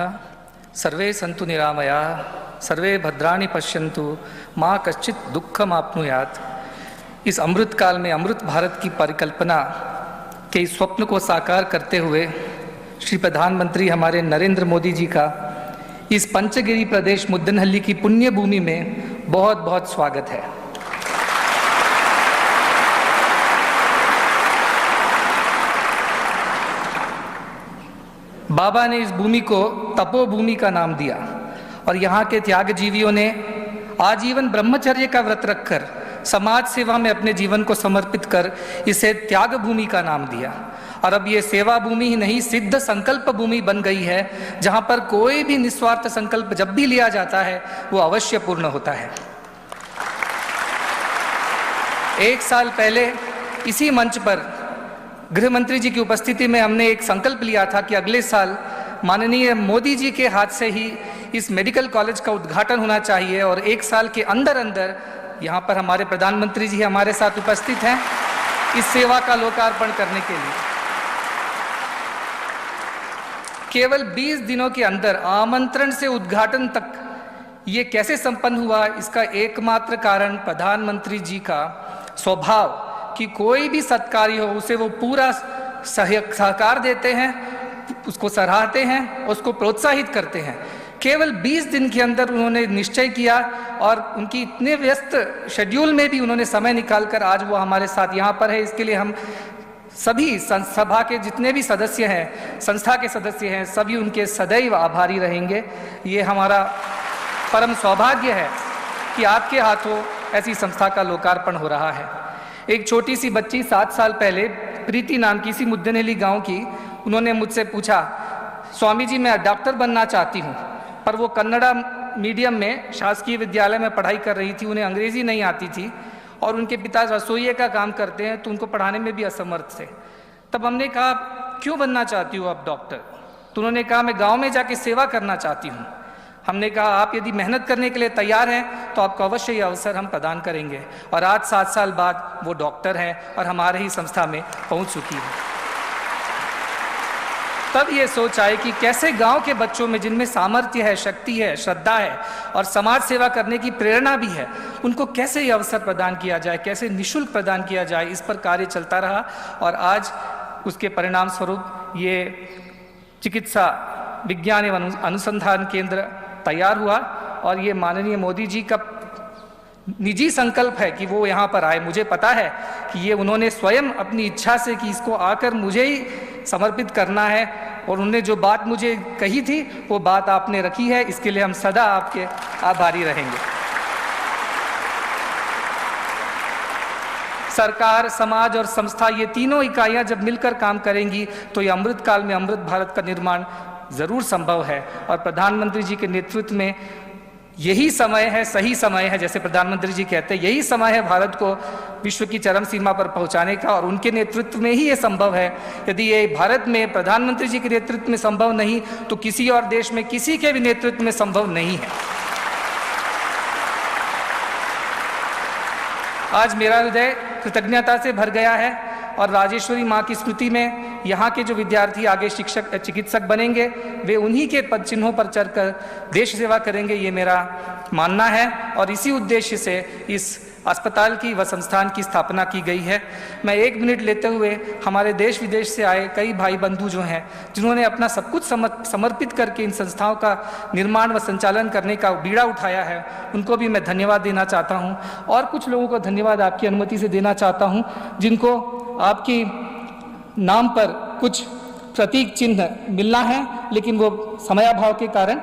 सर्वे सन्तु निरामयाः, सर्वे भद्राणि पश्यन्तु, माँ कश्चित् दुःखमाप्नुयात्। इस अमृत काल में अमृत भारत की परिकल्पना के इस स्वप्न को साकार करते हुए श्री प्रधानमंत्री हमारे नरेंद्र मोदी जी का इस पंचगिरी प्रदेश मुद्दनहल्ली की पुण्य भूमि में बहुत बहुत स्वागत है। बाबा ने इस भूमि को तपोभूमि का नाम दिया और यहाँ के त्यागजीवियों ने आजीवन ब्रह्मचर्य का व्रत रखकर समाज सेवा में अपने जीवन को समर्पित कर इसे त्याग भूमि का नाम दिया। और अब ये सेवा भूमि ही नहीं, सिद्ध संकल्प भूमि बन गई है, जहाँ पर कोई भी निस्वार्थ संकल्प जब भी लिया जाता है वो अवश्य पूर्ण होता है। 1 साल पहले इसी मंच पर गृह मंत्री जी की उपस्थिति में हमने एक संकल्प लिया था कि अगले साल माननीय मोदी जी के हाथ से ही इस मेडिकल कॉलेज का उद्घाटन होना चाहिए और 1 साल के अंदर अंदर यहाँ पर हमारे प्रधानमंत्री जी हमारे साथ उपस्थित हैं इस सेवा का लोकार्पण करने के लिए। केवल 20 दिनों के अंदर आमंत्रण से उद्घाटन तक ये कैसे संपन्न हुआ, इसका एकमात्र कारण प्रधानमंत्री जी का स्वभाव कि कोई भी सत्कारी हो उसे वो पूरा सहकार देते हैं, उसको सराहते हैं, उसको प्रोत्साहित करते हैं। केवल 20 दिन के अंदर उन्होंने निश्चय किया और उनकी इतने व्यस्त शेड्यूल में भी उन्होंने समय निकालकर आज वो हमारे साथ यहाँ पर है। इसके लिए हम सभी सभा के जितने भी सदस्य हैं, संस्था के सदस्य हैं, सभी उनके सदैव आभारी रहेंगे। ये हमारा परम सौभाग्य है कि आपके हाथों ऐसी संस्था का लोकार्पण हो रहा है। एक छोटी सी बच्ची 7 साल पहले प्रीति नाम की सी मुद्देनहल्ली गांव की, उन्होंने मुझसे पूछा, स्वामी जी मैं डॉक्टर बनना चाहती हूँ, पर वो कन्नड़ा मीडियम में शासकीय विद्यालय में पढ़ाई कर रही थी, उन्हें अंग्रेज़ी नहीं आती थी और उनके पिता रसोइये का काम करते हैं तो उनको पढ़ाने में भी असमर्थ थे। तब हमने कहा क्यों बनना चाहती हो आप डॉक्टर? तो उन्होंने कहा मैं गांव में जाके सेवा करना चाहती हूँ। हमने कहा आप यदि मेहनत करने के लिए तैयार हैं तो आपको अवश्य ये अवसर हम प्रदान करेंगे। और आज 7 साल बाद वो डॉक्टर हैं और हमारे ही संस्था में पहुँच चुकी है। तब ये सोच आई कि कैसे गांव के बच्चों में जिनमें सामर्थ्य है, शक्ति है, श्रद्धा है और समाज सेवा करने की प्रेरणा भी है, उनको कैसे ये अवसर प्रदान किया जाए, कैसे निःशुल्क प्रदान किया जाए, इस पर कार्य चलता रहा। और आज उसके परिणाम स्वरूप ये चिकित्सा विज्ञान एवं अनुसंधान केंद्र तैयार हुआ और ये माननीय मोदी जी का निजी संकल्प है कि वो यहाँ पर आए। मुझे पता है कि ये उन्होंने स्वयं अपनी इच्छा से कि इसको आकर मुझे ही समर्पित करना है और उन्होंने जो बात मुझे कही थी वो बात आपने रखी है। इसके लिए हम सदा आपके आभारी रहेंगे। सरकार, समाज और संस्था, ये तीनों इकाइयां जब मिलकर काम करेंगी तो ये अमृत काल में अमृत भारत का निर्माण जरूर संभव है। और प्रधानमंत्री जी के नेतृत्व में यही समय है, सही समय है, जैसे प्रधानमंत्री जी कहते हैं, यही समय है भारत को विश्व की चरम सीमा पर पहुंचाने का और उनके नेतृत्व में ही ये संभव है। यदि ये भारत में प्रधानमंत्री जी के नेतृत्व में संभव नहीं तो किसी और देश में किसी के भी नेतृत्व में संभव नहीं है। आज मेरा हृदय कृतज्ञता से भर गया है और राजेश्वरी माँ की स्मृति में यहाँ के जो विद्यार्थी आगे शिक्षक, चिकित्सक बनेंगे, वे उन्हीं के पद चिन्हों पर चढ़कर देश सेवा करेंगे, ये मेरा मानना है। और इसी उद्देश्य से इस अस्पताल की व संस्थान की स्थापना की गई है। मैं 1 मिनट लेते हुए हमारे देश विदेश से आए कई भाई बंधु जो हैं, जिन्होंने अपना सब कुछ समर्पित करके इन संस्थाओं का निर्माण व संचालन करने का बीड़ा उठाया है, उनको भी मैं धन्यवाद देना चाहता हूं। और कुछ लोगों को धन्यवाद आपकी अनुमति से देना चाहता हूं, जिनको आपकी नाम पर कुछ प्रतीक चिन्ह मिलना है, लेकिन वो समयाभाव के कारण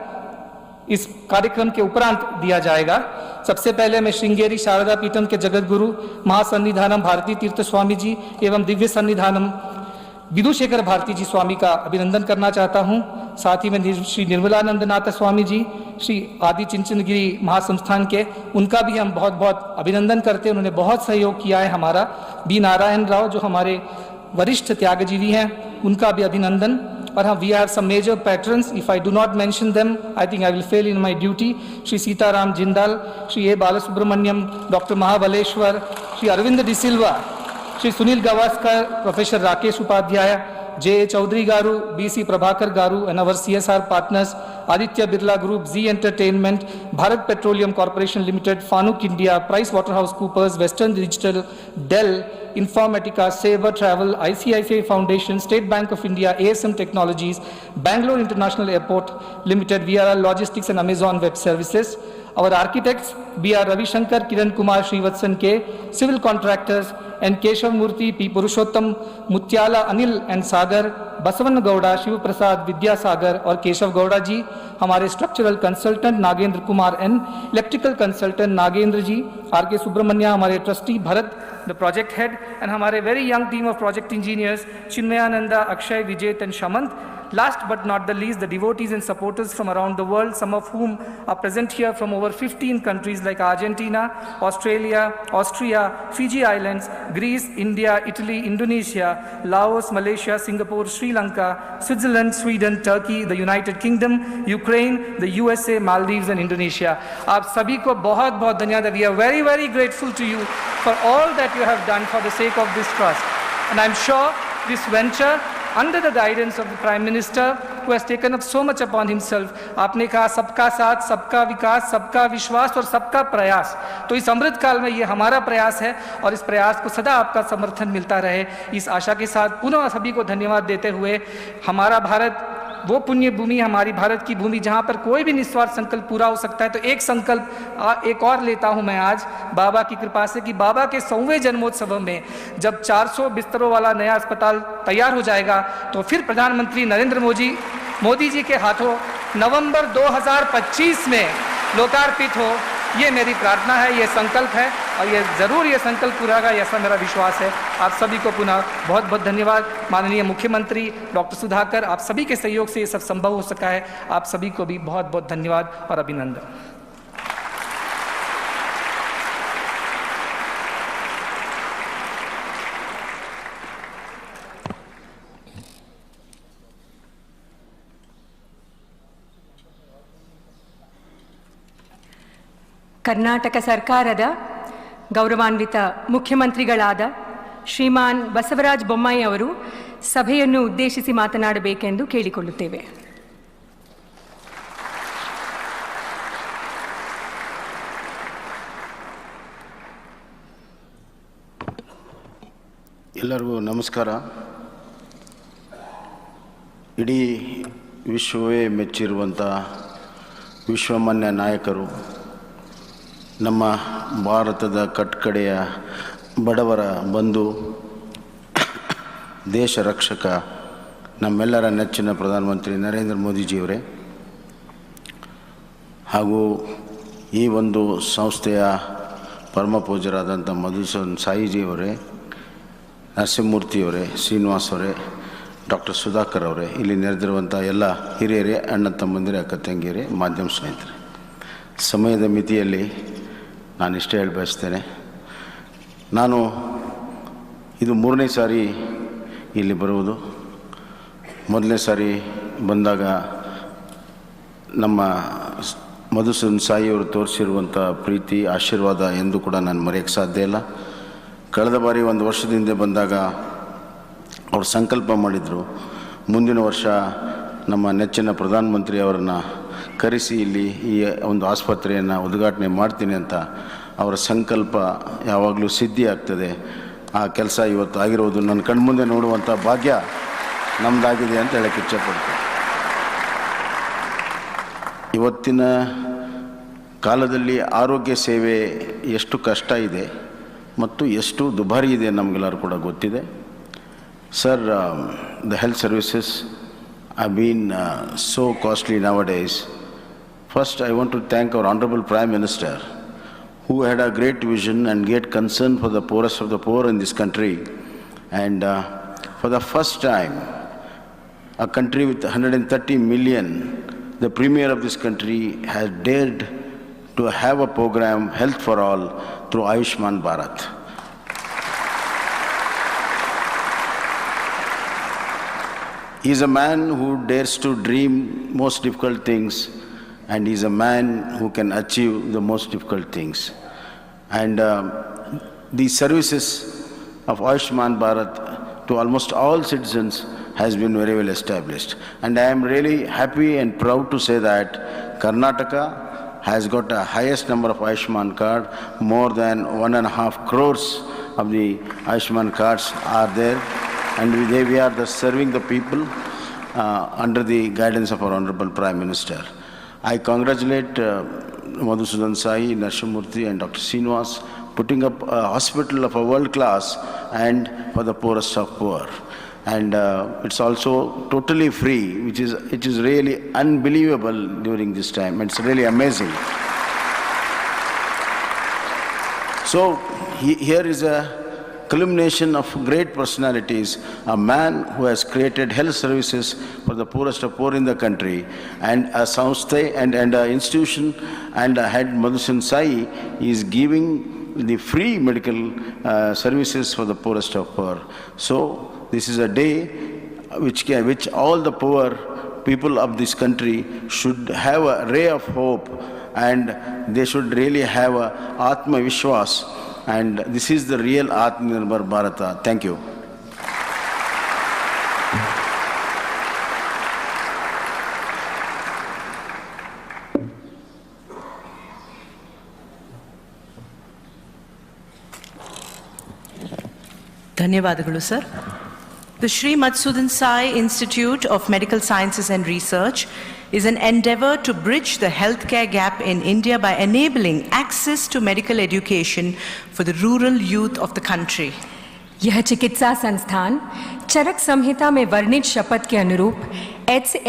इस कार्यक्रम के उपरांत दिया जाएगा। सबसे पहले मैं श्रृंगेरी शारदा पीठम के जगत गुरु महासन्निधानम भारती तीर्थ स्वामी जी एवं दिव्य सन्निधानम विदुशेखर भारती जी स्वामी का अभिनंदन करना चाहता हूं। साथ ही में श्री निर्मलानंदनाथ स्वामी जी, श्री आदि चिंचनगिरी महासंस्थान के, उनका भी हम बहुत बहुत अभिनंदन करते हैं। उन्होंने बहुत सहयोग किया है हमारा। बी नारायण राव जो हमारे वरिष्ठ त्यागजीवी हैं, उनका भी अभिनंदन। और हाँ, we have some major patrons, if I do not mention them I think I will fail in my duty. Shri Sitaram Jindal, Shri A Balasubramaniam, doctor Mahabaleshwar, Shri Arvind D'Silva, Shri Sunil Gavaskar, professor Rakesh Upadhyay, J. Chaudhary Garu, B.C. Prabhakar Garu, and our CSR partners, Aditya Birla Group, Z Entertainment, Bharat Petroleum Corporation Limited, Fanuc India, PricewaterhouseCoopers, Western Digital, Dell, Informatica, Sabre Travel, ICICI Foundation, State Bank of India, ASM Technologies, Bangalore International Airport Limited, VRL Logistics and Amazon Web Services. Our architects, B.R. Ravi Shankar, Kiran Kumar Srivatsan K, civil contractors, and Keshav Murthy, P. Purushottam, Mutyala Anil and Sagar, Basavan Gowda, Shiv Prasad, Vidya Sagar और केशव गौड़ा जी, हमारे structural consultant Nagendra Kumar N, electrical consultant Nagendra ji, R K Subramanya हमारे trustee, Bharat the project head, and हमारे very young team of project engineers Chinmayananda, Akshay, Vijet and Shamanth. Last but not the least, the devotees and supporters from around the world, some of whom are present here from over 15 countries like Argentina, Australia, Austria, Fiji Islands, Greece, India, Italy, Indonesia, Laos, Malaysia, Singapore, Sri Lanka, Switzerland, Sweden, Turkey, the United Kingdom, Ukraine, the USA, Maldives and Indonesia. आप सभी को बहुत बहुत धन्यवाद. We are very, very grateful to you for all that you have done for the sake of this trust. And I'm sure this venture under the guidance of the Prime Minister, who has taken up so much upon himself. आपने कहा सबका साथ, सबका विकास, सबका विश्वास और सबका प्रयास. तो इस अमृत काल में ये हमारा प्रयास है और इस प्रयास को सदा आपका समर्थन मिलता रहे, इस आशा के साथ पुनः सभी को धन्यवाद देते हुए, हमारा भारत वो पुण्य भूमि, हमारी भारत की भूमि जहाँ पर कोई भी निस्वार्थ संकल्प पूरा हो सकता है, तो एक संकल्प एक और लेता हूँ मैं आज बाबा की कृपा से कि बाबा के 100वें जन्मोत्सव में जब 400 बिस्तरों वाला नया अस्पताल तैयार हो जाएगा तो फिर प्रधानमंत्री नरेंद्र मोदी जी के हाथों नवंबर 2025 में लोकार्पित हो, ये मेरी प्रार्थना है, ये संकल्प है और ये ज़रूर ये संकल्प पूरा होगा, ऐसा मेरा विश्वास है। आप सभी को पुनः बहुत बहुत धन्यवाद। माननीय मुख्यमंत्री डॉक्टर सुधाकर, आप सभी के सहयोग से ये सब संभव हो सका है। आप सभी को भी बहुत बहुत धन्यवाद और अभिनंदन। ಕರ್ನಾಟಕ ಸರ್ಕಾರದ ಗೌರವಾನ್ವಿತ ಮುಖ್ಯಮಂತ್ರಿಗಳಾದ ಶ್ರೀಮಾನ್ ಬಸವರಾಜ ಬೊಮ್ಮಾಯಿ ಅವರು ಸಭೆಯನ್ನು ಉದ್ದೇಶಿಸಿ ಮಾತನಾಡಬೇಕೆಂದು ಕೇಳಿಕೊಳ್ಳುತ್ತೇವೆ. ಎಲ್ಲರಿಗೂ ನಮಸ್ಕಾರ. ಇಡೀ ವಿಶ್ವವೇ ಮೆಚ್ಚಿರುವಂಥ ವಿಶ್ವಮಾನ್ಯ ನಾಯಕರು, ನಮ್ಮ ಭಾರತದ ಕಟ್ಕಡೆಯ ಬಡವರ ಬಂಧು, ದೇಶ ರಕ್ಷಕ, ನಮ್ಮೆಲ್ಲರ ನೆಚ್ಚಿನ ಪ್ರಧಾನಮಂತ್ರಿ ನರೇಂದ್ರ ಮೋದಿಜಿಯವರೇ, ಹಾಗೂ ಈ ಒಂದು ಸಂಸ್ಥೆಯ ಪರಮ ಪೂಜ್ಯರಾದಂಥ ಮಧುಸೂದನ್ ಸಾಯಿಜಿಯವರೇ, ನರಸಿಂಹಮೂರ್ತಿಯವರೇ, ಶ್ರೀನಿವಾಸ್ ಅವರೇ, ಡಾಕ್ಟರ್ ಸುಧಾಕರ್ ಅವರೇ, ಇಲ್ಲಿ ನೆರೆದಿರುವಂಥ ಎಲ್ಲ ಹಿರಿಯರೇ, ಅಣ್ಣ ತಮ್ಮಂದಿರೇ, ಅಕ್ಕ ತಂಗಿಯರೇ, ಮಾಧ್ಯಮ ಸ್ನೇಹಿತರೆ, ಸಮಯದ ಮಿತಿಯಲ್ಲಿ ನಾನು ಇಷ್ಟೇ ಹೇಳಿ ಬಯಸ್ತೇನೆ. ನಾನು ಇದು 3ನೇ ಸಾರಿ ಇಲ್ಲಿ ಬರುವುದು. ಮೊದಲನೇ ಸಾರಿ ಬಂದಾಗ ನಮ್ಮ ಮಧುಸೂದನ್ ಸಾಯಿಯವರು ತೋರಿಸಿರುವಂಥ ಪ್ರೀತಿ, ಆಶೀರ್ವಾದ ಎಂದು ಕೂಡ ನಾನು ಮರೆಯೋಕ್ಕೆ ಸಾಧ್ಯ ಇಲ್ಲ. ಕಳೆದ ಬಾರಿ 1 ವರ್ಷದ ಹಿಂದೆ ಬಂದಾಗ ಅವರು ಸಂಕಲ್ಪ ಮಾಡಿದರು, ಮುಂದಿನ ವರ್ಷ ನಮ್ಮ ನೆಚ್ಚಿನ ಪ್ರಧಾನಮಂತ್ರಿ ಅವರನ್ನು ಕರೆಸಿ ಇಲ್ಲಿ ಈ ಒಂದು ಆಸ್ಪತ್ರೆಯನ್ನು ಉದ್ಘಾಟನೆ ಮಾಡ್ತೀನಿ ಅಂತ. ಅವರ ಸಂಕಲ್ಪ ಯಾವಾಗಲೂ ಸಿದ್ಧಿ ಆಗ್ತದೆ. ಆ ಕೆಲಸ ಇವತ್ತು ಆಗಿರೋದು ನನ್ನ ಕಣ್ಮುಂದೆ ನೋಡುವಂಥ ಭಾಗ್ಯ ನಮ್ಮದಾಗಿದೆ ಅಂತ ಹೇಳಕ್ಕೆ ಇಚ್ಛೆಪಡ್ತೀನಿ. ಇವತ್ತಿನ ಕಾಲದಲ್ಲಿ ಆರೋಗ್ಯ ಸೇವೆ ಎಷ್ಟು ಕಷ್ಟ ಇದೆ ಮತ್ತು ಎಷ್ಟು ದುಬಾರಿ ಇದೆ ನಮಗೆಲ್ಲರೂ ಕೂಡ ಗೊತ್ತಿದೆ. Sir, the health services have been so costly nowadays. First, I want to thank our Honourable Prime Minister, who had a great vision and great concern for the poorest of the poor in this country. And for the first time, a country with 130 million, the Premier of this country has dared to have a program, Health for All, through Ayushman Bharat. He is a man who dares to dream most difficult things, and he is a man who can achieve the most difficult things. And the services of Ayushman Bharat to almost all citizens has been very well established. And I am really happy and proud to say that Karnataka has got the highest number of Ayushman cards. More than 1.5 crores of the Ayushman cards are there. And we are serving the people under the guidance of our Honourable Prime Minister. I congratulate Madhusudan Sai, Narendra and Dr. Srinivas putting up a hospital of a world class and for the poorest of poor. And it's also totally free, which is really unbelievable during this time. It's really amazing. So here is a culmination of great personalities, a man who has created health services for the poorest of poor in the country, and a samstha and an institution, and head Madhusudan Sai is giving the free medical services for the poorest of poor. So this is a day which all the poor people of this country should have a ray of hope, and they should really have a Atma Vishwas. And this is the real Atmanirbhar Bharata. Thank you. ಧನ್ಯವಾದಗಳು sir. The Shri Madhusudan Sai Institute of Medical Sciences and Research is an endeavor to bridge the healthcare gap in India by enabling access to medical education for the rural youth of the country. यह चिकित्सा संस्थान चरक संहिता में वर्णित शपथ के अनुरूप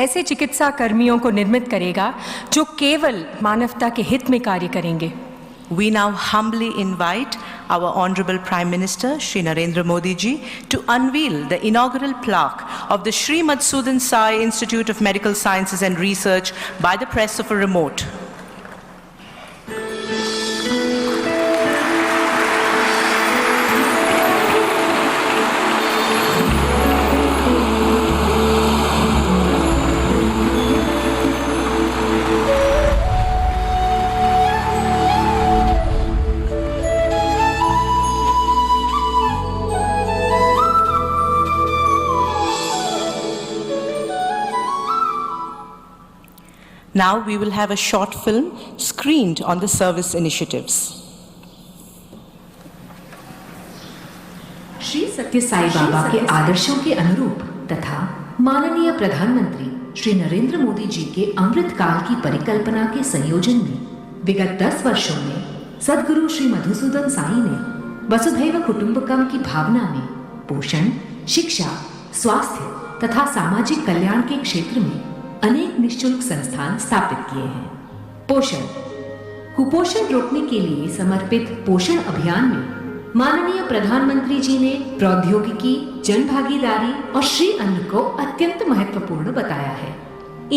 ऐसे चिकित्सा कर्मियों को निर्मित करेगा जो केवल मानवता के हित में कार्य करेंगे. We now humbly invite our Honourable Prime Minister, Shri Narendra Modi ji, to unveil the inaugural plaque of the Shri Madhusudan Sai Institute of Medical Sciences and Research by the press of a remote. Now we will have a short film screened on the service initiatives. Shri Sathya Sai Baba के आदर्शों के अनुरूप तथा माननीय प्रधानमंत्री श्री नरेंद्र मोदी जी के अमृत काल की परिकल्पना के संयोजन में विगत 10 वर्षों में सद्गुरु श्री मधुसूदन साई ने वसुधैव कुटुंबकम की भावना में पोषण, शिक्षा, स्वास्थ्य तथा सामाजिक कल्याण के क्षेत्र में अनेक निःशुल्क संस्थान स्थापित किए हैं. पोषण, कुपोषण रोकने के लिए समर्पित पोषण अभियान में माननीय प्रधानमंत्री जी ने प्रौद्योगिकी, जन भागीदारी और श्री अन्न को अत्यंत महत्वपूर्ण बताया है.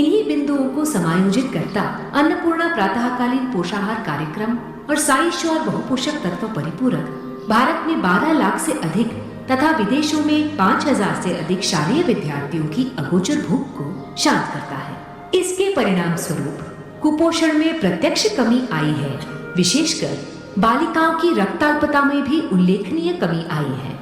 इन्हीं बिंदुओं को समायोजित करता अन्नपूर्णा प्रातःकालीन पोषाहार कार्यक्रम और साई श्योर बहुपोषक तत्व परिपूरक भारत में 12 लाख से अधिक तथा विदेशों में 5000 से अधिक शालेय विद्यार्थियों की अगोचर भूख को शांत करता है. इसके परिणाम स्वरूप कुपोषण में प्रत्यक्ष कमी आई है. विशेषकर बालिकाओं की रक्ताल्पता में भी उल्लेखनीय कमी आई है.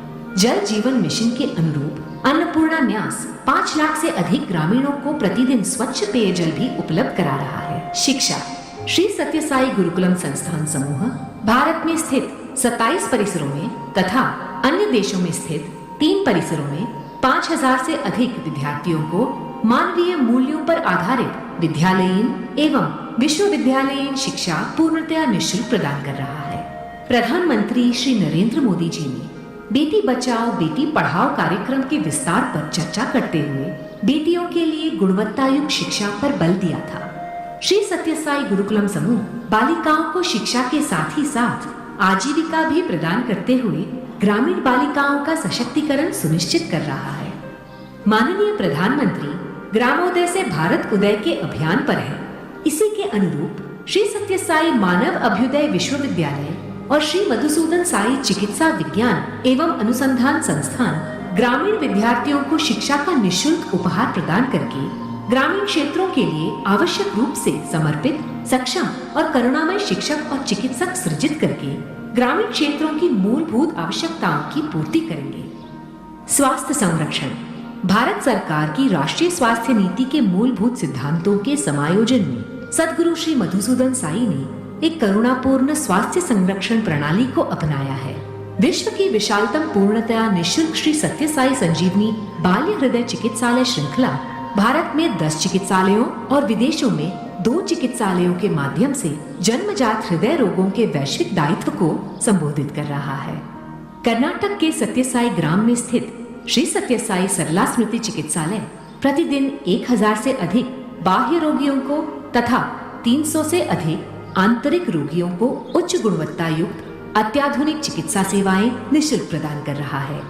जल जीवन मिशन के अनुरूप अन्नपूर्णा न्यास 5 लाख से अधिक ग्रामीणों को प्रतिदिन स्वच्छ पेयजल भी उपलब्ध करा रहा है. शिक्षा, श्री सत्य साई गुरुकुलम संस्थान समूह भारत में स्थित 27 परिसरों में तथा अन्य देशों में स्थित 3 परिसरों में 5000 से अधिक विद्यार्थियों को मानवीय मूल्यों पर आधारित विद्यालयीन एवं विश्वविद्यालयीन शिक्षा पूर्णतया निःशुल्क प्रदान कर रहा है. प्रधानमंत्री श्री नरेंद्र मोदी जी ने बेटी बचाओ बेटी पढ़ाओ कार्यक्रम के विस्तार पर चर्चा करते हुए बेटियों के लिए गुणवत्तायुक्त शिक्षा पर बल दिया था. श्री सत्य साई गुरुकुलम समूह बालिकाओं को शिक्षा के साथ ही साथ आजीविका भी प्रदान करते हुए ग्रामीण बालिकाओं का सशक्तिकरण सुनिश्चित कर रहा है. माननीय प्रधानमंत्री ग्रामोदय से भारत उदय के अभियान पर है. इसी के अनुरूप श्री सत्य साई मानव अभ्युदय विश्वविद्यालय और श्री मधुसूदन साई चिकित्सा विज्ञान एवं अनुसंधान संस्थान ग्रामीण विद्यार्थियों को शिक्षा का निःशुल्क उपहार प्रदान करके ग्रामीण क्षेत्रों के लिए आवश्यक रूप से समर्पित, सक्षम और करुणामय शिक्षक और चिकित्सक सृजित करके ग्रामीण क्षेत्रों की मूलभूत आवश्यकताओं की पूर्ति करेंगे. स्वास्थ्य संरक्षण, भारत सरकार की राष्ट्रीय स्वास्थ्य नीति के मूलभूत सिद्धांतों के समायोजन में सद्गुरु श्री मधुसूदन साई ने एक करुणापूर्ण स्वास्थ्य संरक्षण प्रणाली को अपनाया है. विश्व की विशालतम पूर्णतया निःशुल्क श्री सत्य साई संजीवनी बाल्य हृदय चिकित्सालय श्रृंखला भारत में 10 चिकित्सालयों और विदेशों में 2 चिकित्सालयों के माध्यम से जन्मजात हृदय रोगों के वैश्विक दायित्व को संबोधित कर रहा है. कर्नाटक के सत्य साई ग्राम में स्थित श्री सत्य साई सरला स्मृति चिकित्सालय प्रतिदिन 1000 से अधिक बाह्य रोगियों को तथा 300 से अधिक आंतरिक रोगियों को उच्च गुणवत्ता युक्त अत्याधुनिक चिकित्सा सेवाएं निःशुल्क प्रदान कर रहा है.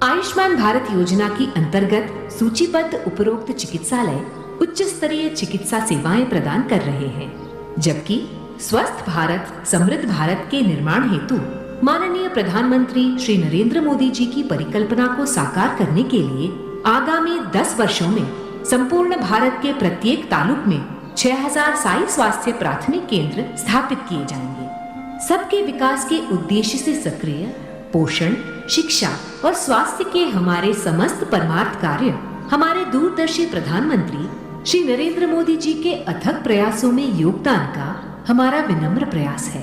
आयुष्मान भारत योजना की अंतर्गत सूचीबद्ध उपरोक्त चिकित्सालय उच्च स्तरीय चिकित्सा सेवाएं प्रदान कर रहे हैं, जबकि स्वस्थ भारत समृद्ध भारत के निर्माण हेतु माननीय प्रधानमंत्री श्री नरेंद्र मोदी जी की परिकल्पना को साकार करने के लिए आगामी 10 वर्षों में संपूर्ण भारत के प्रत्येक तालुक में 6000 साई स्वास्थ्य प्राथमिक केंद्र स्थापित किए जाएंगे. सबके विकास के उद्देश्य से सक्रिय पोषण, शिक्षा और स्वास्थ्य के हमारे समस्त परमार्थ कार्य हमारे दूरदर्शी प्रधानमंत्री श्री नरेंद्र मोदी जी के अथक प्रयासों में योगदान का हमारा विनम्र प्रयास है.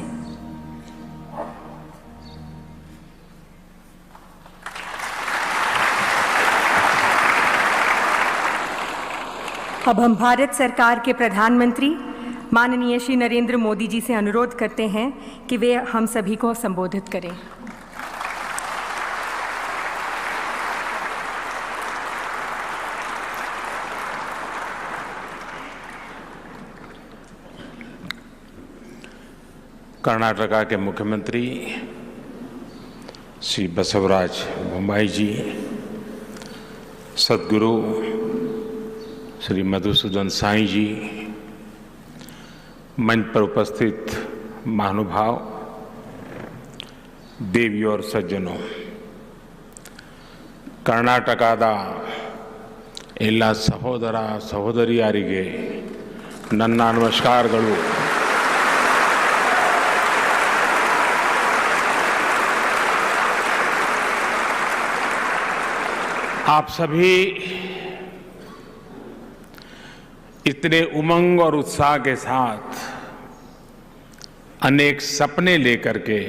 अब हम भारत सरकार के प्रधानमंत्री माननीय श्री नरेंद्र मोदी जी से अनुरोध करते हैं कि वे हम सभी को संबोधित करें। कर्नाटका के मुख्यमंत्री श्री बसवराज बोम्माई जी, सद्गुरु श्री मधुसूदन साई जी, मंच पर उपस्थित महानुभाव, देवी और सज्जनों, कर्नाटकದ ಎಲ್ಲ ಸಹೋದರ ಸಹೋದರಿಯರಿಗೆ ನನ್ನ ನಮಸ್ಕಾರಗಳು। आप सभी इतने उमंग और उत्साह के साथ अनेक सपने लेकर के,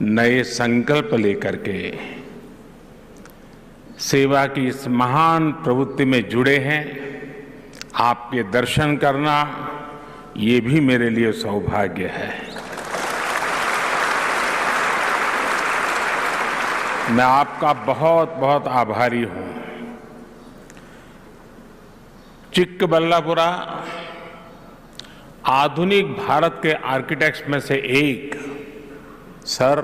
नए संकल्प लेकर के सेवा की इस महान प्रवृत्ति में जुड़े हैं। आपके दर्शन करना ये भी मेरे लिए सौभाग्य है। मैं आपका बहुत बहुत आभारी हूं। चिक्कबल्लापुरा आधुनिक भारत के आर्किटेक्ट्स में से एक सर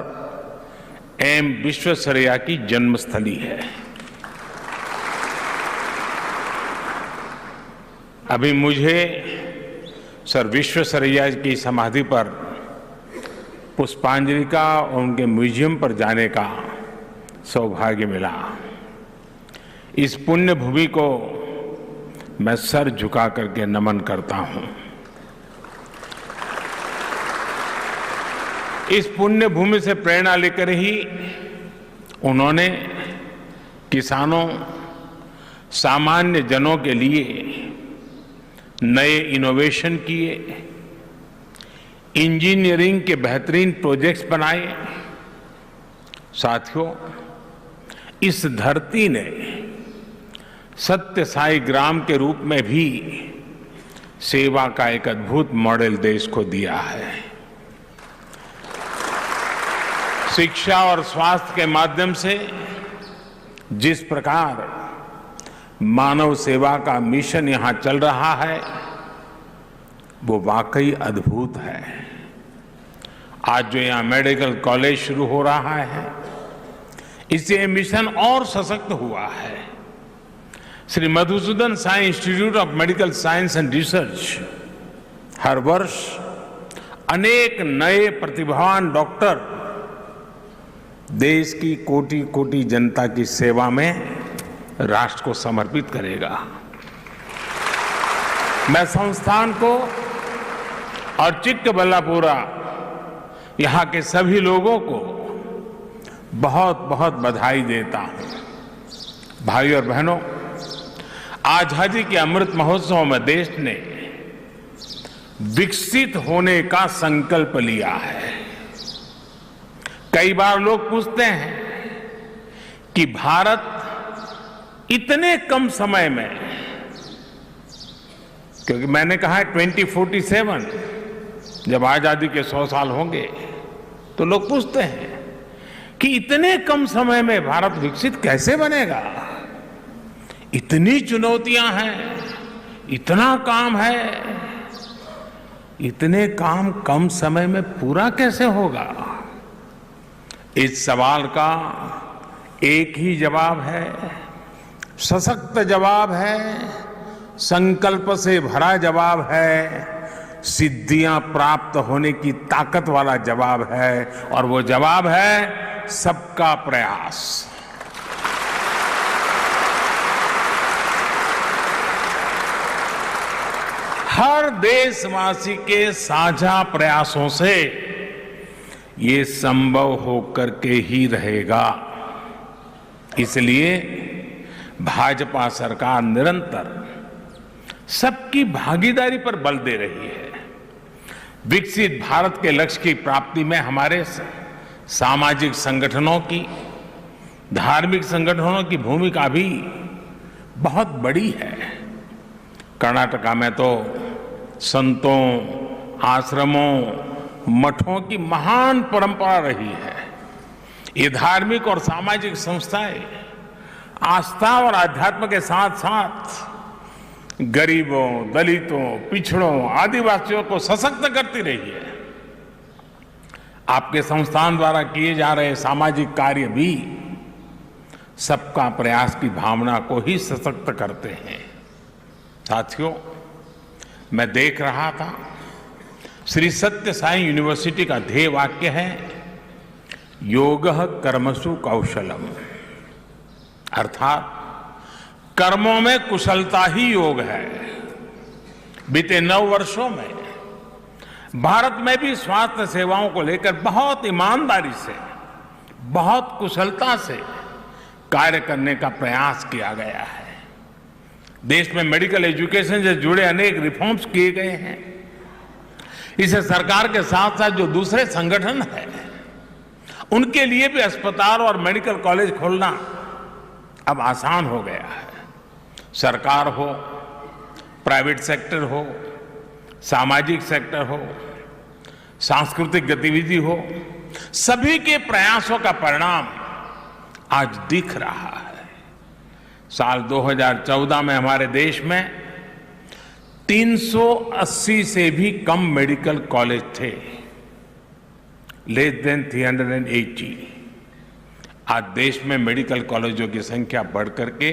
एम विश्वेश्वरैया की जन्मस्थली है। अभी मुझे सर विश्वेश्वरैया की समाधि पर पुष्पांजलि का और उनके म्यूजियम पर जाने का सौभाग्य मिला। इस पुण्य भूमि को मैं सर झुका करके नमन करता हूं। इस पुण्य भूमि से प्रेरणा लेकर ही उन्होंने किसानों, सामान्य जनों के लिए नए इनोवेशन किए, इंजीनियरिंग के बेहतरीन प्रोजेक्ट्स बनाए। साथियों, इस धरती ने सत्य साई ग्राम के रूप में भी सेवा का एक अद्भुत मॉडल देश को दिया है। शिक्षा और स्वास्थ्य के माध्यम से जिस प्रकार मानव सेवा का मिशन यहां चल रहा है, वो वाकई अद्भुत है। आज जो यहां मेडिकल कॉलेज शुरू हो रहा है, इससे ये मिशन और सशक्त हुआ है। Shri Madhusudan Sai institute of medical science and research हर वर्ष अनेक नए प्रतिभावान डॉक्टर देश की कोटि कोटि जनता की सेवा में राष्ट्र को समर्पित करेगा। मैं संस्थान को और चिक्कबल्लापुरा यहां के सभी लोगों को बहुत बहुत बधाई देता हूं। भाई और बहनों, आजादी के अमृत महोत्सव में देश ने विकसित होने का संकल्प लिया है। कई बार लोग पूछते हैं कि भारत इतने कम समय में, क्योंकि मैंने कहा है 2047 जब आजादी के 100 साल होंगे, तो लोग पूछते हैं कि इतने कम समय में भारत विकसित कैसे बनेगा। इतनी चुनौतियां हैं, इतना काम है, इतने काम कम समय में पूरा कैसे होगा। इस सवाल का एक ही जवाब है, सशक्त जवाब है, संकल्प से भरा जवाब है, सिद्धियां प्राप्त होने की ताकत वाला जवाब है, और वो जवाब है सबका प्रयास। हर देशवासी के साझा प्रयासों से ये संभव होकर के ही रहेगा। इसलिए भाजपा सरकार निरंतर सबकी भागीदारी पर बल दे रही है। विकसित भारत के लक्ष्य की प्राप्ति में हमारे सामाजिक संगठनों की, धार्मिक संगठनों की भूमिका भी बहुत बड़ी है। कर्नाटका में तो संतों, आश्रमों, मठों की महान परंपरा रही है। ये धार्मिक और सामाजिक संस्थाएं आस्था और आध्यात्म के साथ साथ गरीबों, दलितों, पिछड़ों, आदिवासियों को सशक्त करती रही है। आपके संस्थान द्वारा किए जा रहे सामाजिक कार्य भी सबका प्रयास की भावना को ही सशक्त करते हैं। साथियों, मैं देख रहा था श्री सत्य साई यूनिवर्सिटी का ध्येय वाक्य है योगः कर्मसु कौशलम, अर्थात कर्मों में कुशलता ही योग है। बीते 9 वर्षों में भारत में भी स्वास्थ्य सेवाओं को लेकर बहुत ईमानदारी से, बहुत कुशलता से कार्य करने का प्रयास किया गया है। देश में मेडिकल एजुकेशन से जुड़े अनेक रिफॉर्म्स किए गए हैं। इसे सरकार के साथ साथ जो दूसरे संगठन हैं उनके लिए भी अस्पताल और मेडिकल कॉलेज खोलना अब आसान हो गया है। सरकार हो, प्राइवेट सेक्टर हो, सामाजिक सेक्टर हो, सांस्कृतिक गतिविधि हो, सभी के प्रयासों का परिणाम आज दिख रहा है। साल 2014 में हमारे देश में 380 से भी कम मेडिकल कॉलेज थे, लेस देन 380। आज देश में मेडिकल कॉलेजों की संख्या बढ़कर के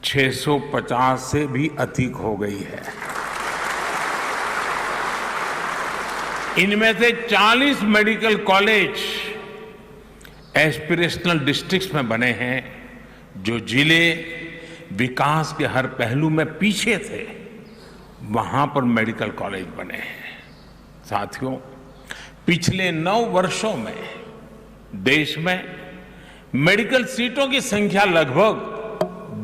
650 से भी अधिक हो गई है। इनमें से 40 मेडिकल कॉलेज एस्पिरेशनल डिस्ट्रिक्ट्स में बने हैं, जो जिले विकास के हर पहलू में पीछे थे, वहां पर मेडिकल कॉलेज बने हैं। साथियों, पिछले 9 वर्षों में देश में मेडिकल सीटों की संख्या लगभग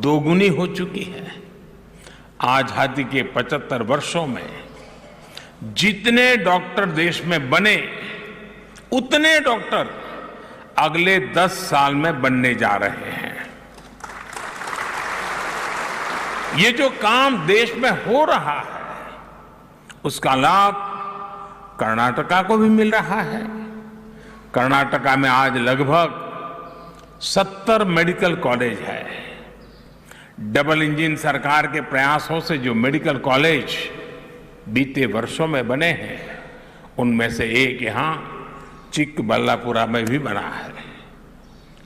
दोगुनी हो चुकी है। आजादी के 75 वर्षों में जितने डॉक्टर देश में बने, उतने डॉक्टर अगले 10 साल में बनने जा रहे हैं। ये जो काम देश में हो रहा है, उसका लाभ कर्नाटका को भी मिल रहा है। कर्नाटका में आज लगभग 70 मेडिकल कॉलेज है। डबल इंजन सरकार के प्रयासों से जो मेडिकल कॉलेज बीते वर्षों में बने हैं, उनमें से एक यहाँ चिक्कबल्लापुरा में भी बना है।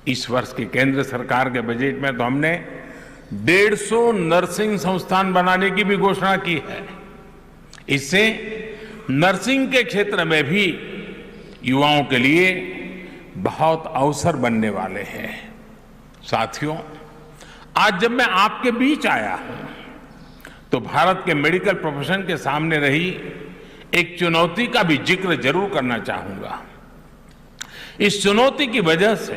इस वर्ष की केंद्र सरकार के बजट में तो हमने 150 नर्सिंग संस्थान बनाने की भी घोषणा की है। इससे नर्सिंग के क्षेत्र में भी युवाओं के लिए बहुत अवसर बनने वाले हैं। साथियों, आज जब मैं आपके बीच आया हूं तो भारत के मेडिकल प्रोफेशन के सामने रही एक चुनौती का भी जिक्र जरूर करना चाहूंगा। इस चुनौती की वजह से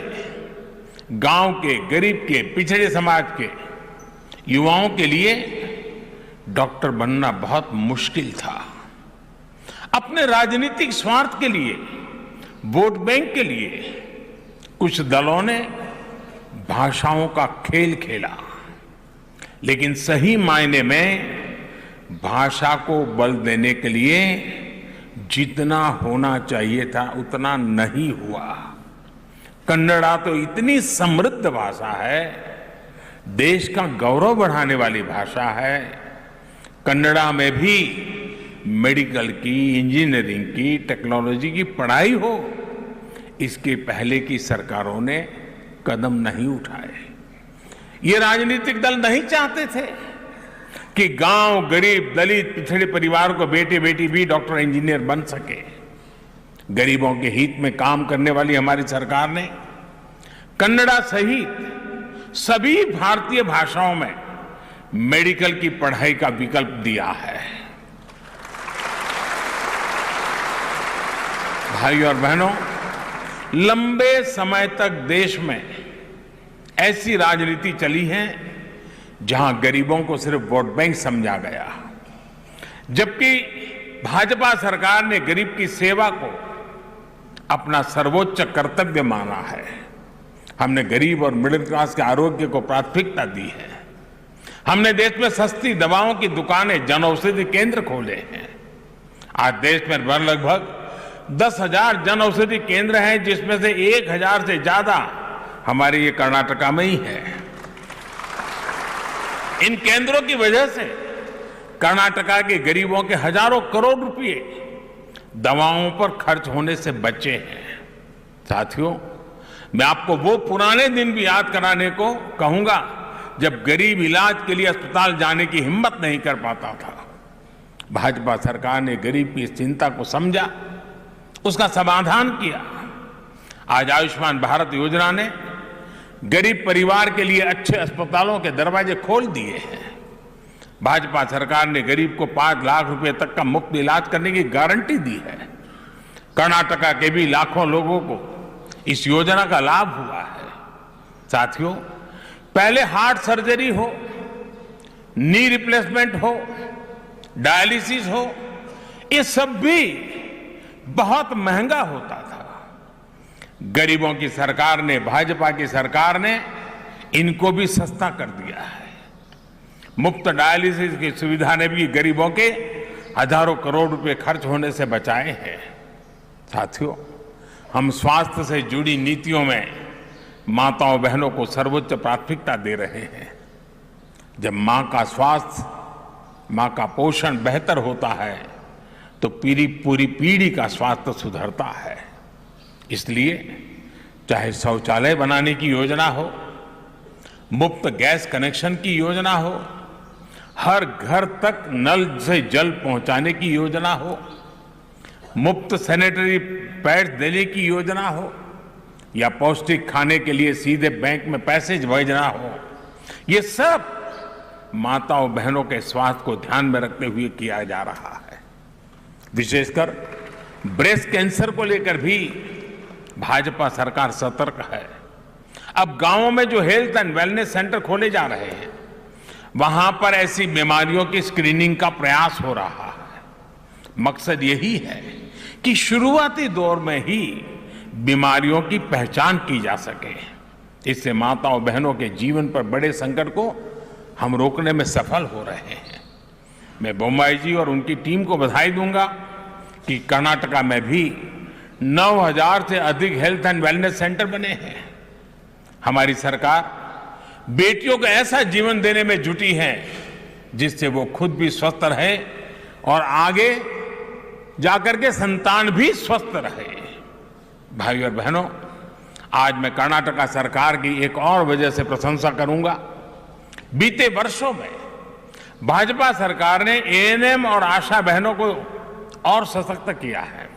गांव के, गरीब के, पिछड़े समाज के युवाओं के लिए डॉक्टर बनना बहुत मुश्किल था। अपने राजनीतिक स्वार्थ के लिए, वोट बैंक के लिए कुछ दलों ने भाषाओं का खेल खेला, लेकिन सही मायने में भाषा को बल देने के लिए जितना होना चाहिए था उतना नहीं हुआ। कन्नड़ा तो इतनी समृद्ध भाषा है, देश का गौरव बढ़ाने वाली भाषा है। कन्नड़ा में भी मेडिकल की, इंजीनियरिंग की, टेक्नोलॉजी की पढ़ाई हो, इसके पहले की सरकारों ने कदम नहीं उठाए। ये राजनीतिक दल नहीं चाहते थे कि गांव, गरीब, दलित, पिछड़े परिवार को बेटे बेटी भी डॉक्टर, इंजीनियर बन सके। गरीबों के हित में काम करने वाली हमारी सरकार ने कन्नड़ा सहित सभी भारतीय भाषाओं में मेडिकल की पढ़ाई का विकल्प दिया है। भाई और बहनों, लंबे समय तक देश में ऐसी राजनीति चली है जहां गरीबों को सिर्फ वोट बैंक समझा गया, जबकि भाजपा सरकार ने गरीब की सेवा को अपना सर्वोच्च कर्तव्य माना है। हमने गरीब और मिडिल क्लास के आरोग्य को प्राथमिकता दी है। हमने देश में सस्ती दवाओं की दुकानें, जन औषधि केंद्र खोले हैं। आज देश में लगभग 10,000 जन औषधि केंद्र हैं, जिसमें से 1,000 से ज्यादा हमारे ये कर्नाटका में ही है। इन केंद्रों की वजह से कर्नाटका के गरीबों के हजारों करोड़ रुपए दवाओं पर खर्च होने से बचे हैं। साथियों, मैं आपको वो पुराने दिन भी याद कराने को कहूंगा जब गरीब इलाज के लिए अस्पताल जाने की हिम्मत नहीं कर पाता था। भाजपा सरकार ने गरीब की इस चिंता को समझा, उसका समाधान किया। आज आयुष्मान भारत योजना ने गरीब परिवार के लिए अच्छे अस्पतालों के दरवाजे खोल दिए हैं। भाजपा सरकार ने गरीब को 5 लाख रुपए तक का मुफ्त इलाज करने की गारंटी दी है। कर्नाटका के भी लाखों लोगों को इस योजना का लाभ हुआ है। साथियों, पहले हार्ट सर्जरी हो, नी रिप्लेसमेंट हो, डायलिसिस हो, ये सब भी बहुत महंगा होता था। गरीबों की सरकार ने, भाजपा की सरकार ने इनको भी सस्ता कर दिया है। मुफ्त डायलिसिस की सुविधा ने भी गरीबों के हजारों करोड़ रुपए खर्च होने से बचाए हैं। साथियों, हम स्वास्थ्य से जुड़ी नीतियों में माताओं बहनों को सर्वोच्च प्राथमिकता दे रहे हैं। जब मां का स्वास्थ्य, मां का पोषण बेहतर होता है तो पूरी पीढ़ी का स्वास्थ्य सुधरता है। इसलिए चाहे शौचालय बनाने की योजना हो, मुफ्त गैस कनेक्शन की योजना हो, हर घर तक नल से जल पहुंचाने की योजना हो, मुफ्त सैनिटरी पैड्स देने की योजना हो, या पौष्टिक खाने के लिए सीधे बैंक में पैसे भेजना हो, ये सब माताओं बहनों के स्वास्थ्य को ध्यान में रखते हुए किया जा रहा है। विशेषकर ब्रेस्ट कैंसर को लेकर भी भाजपा सरकार सतर्क है। अब गांवों में जो हेल्थ एंड वेलनेस सेंटर खोले जा रहे हैं, वहां पर ऐसी बीमारियों की स्क्रीनिंग का प्रयास हो रहा है। मकसद यही है कि शुरुआती दौर में ही बीमारियों की पहचान की जा सके। इससे माताओं बहनों के जीवन पर बड़े संकट को हम रोकने में सफल हो रहे हैं। मैं बोम्बाई जी और उनकी टीम को बधाई दूंगा कि कर्नाटका में भी 9,000 से अधिक हेल्थ एंड वेलनेस सेंटर बने हैं। हमारी सरकार बेटियों को ऐसा जीवन देने में जुटी है जिससे वो खुद भी स्वस्थ रहे और आगे जाकर के संतान भी स्वस्थ रहे। भाई और बहनों, आज मैं कर्नाटका सरकार की एक और वजह से प्रशंसा करूंगा। बीते वर्षों में भाजपा सरकार ने एएनएम और आशा बहनों को और सशक्त किया है।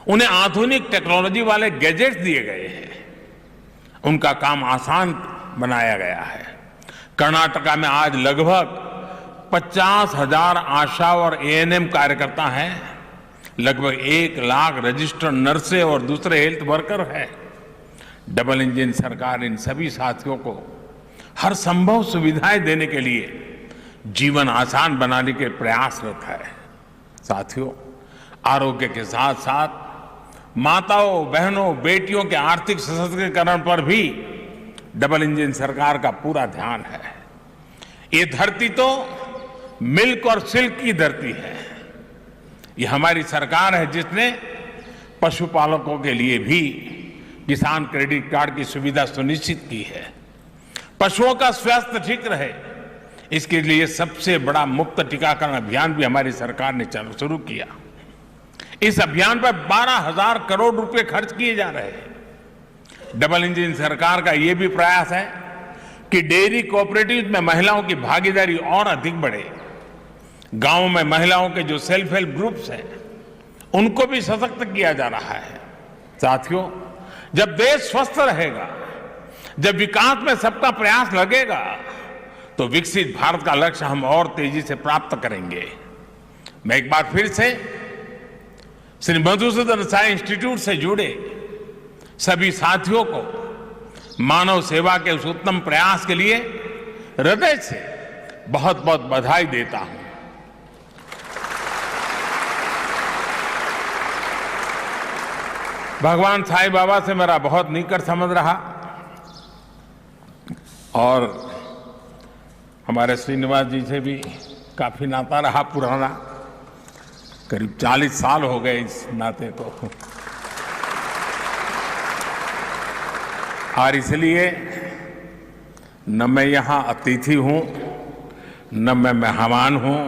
उन्हें आधुनिक टेक्नोलॉजी वाले गैजेट्स दिए गए हैं, उनका काम आसान बनाया गया है। कर्नाटका में आज लगभग 50,000 आशा और एएनएम कार्यकर्ता हैं, लगभग 1 लाख रजिस्टर्ड नर्सें और दूसरे हेल्थ वर्कर हैं। डबल इंजन सरकार इन सभी साथियों को हर संभव सुविधाएं देने के लिए जीवन आसान बनाने के प्रयासरत है। साथियों, आरोग्य के साथ साथ माताओं बहनों बेटियों के आर्थिक सशक्तिकरण पर भी डबल इंजन सरकार का पूरा ध्यान है। ये धरती तो मिल्क और सिल्क की धरती है। ये हमारी सरकार है जिसने पशुपालकों के लिए भी किसान क्रेडिट कार्ड की सुविधा सुनिश्चित की है। पशुओं का स्वास्थ्य ठीक रहे, इसके लिए सबसे बड़ा मुफ्त टीकाकरण अभियान भी हमारी सरकार ने शुरू किया। इस अभियान पर 12,000 करोड़ रुपए खर्च किए जा रहे हैं। डबल इंजन सरकार का यह भी प्रयास है कि डेयरी कोऑपरेटिव में महिलाओं की भागीदारी और अधिक बढ़े। गांवों में महिलाओं के जो सेल्फ हेल्प ग्रुप्स हैं, उनको भी सशक्त किया जा रहा है। साथियों, जब देश स्वस्थ रहेगा, जब विकास में सबका प्रयास लगेगा, तो विकसित भारत का लक्ष्य हम और तेजी से प्राप्त करेंगे। मैं एक बार फिर से श्री मधुसूदन साई इंस्टीट्यूट से जुड़े सभी साथियों को मानव सेवा के उस उत्तम प्रयास के लिए हृदय से बहुत बहुत बधाई देता हूं। भगवान साईं बाबा से मेरा बहुत निकट संबंध रहा और हमारे श्रीनिवास जी से भी काफ़ी नाता रहा पुराना, करीब 40 साल हो गए इस नाते को। और इसलिए न मैं यहाँ अतिथि हूँ, न मैं मेहमान हूँ,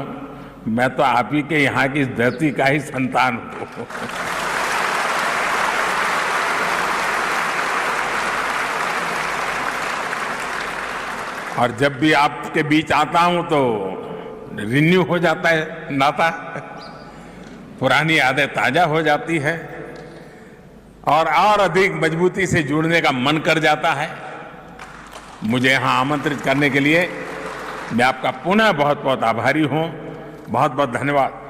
मैं तो आप ही के यहाँ की इस धरती का ही संतान हूँ। और जब भी आपके बीच आता हूँ तो रिन्यू हो जाता है नाता, पुरानी यादें ताजा हो जाती है और अधिक मजबूती से जुड़ने का मन कर जाता है। मुझे यहाँ आमंत्रित करने के लिए मैं आपका पुनः बहुत बहुत आभारी हूँ। बहुत बहुत धन्यवाद।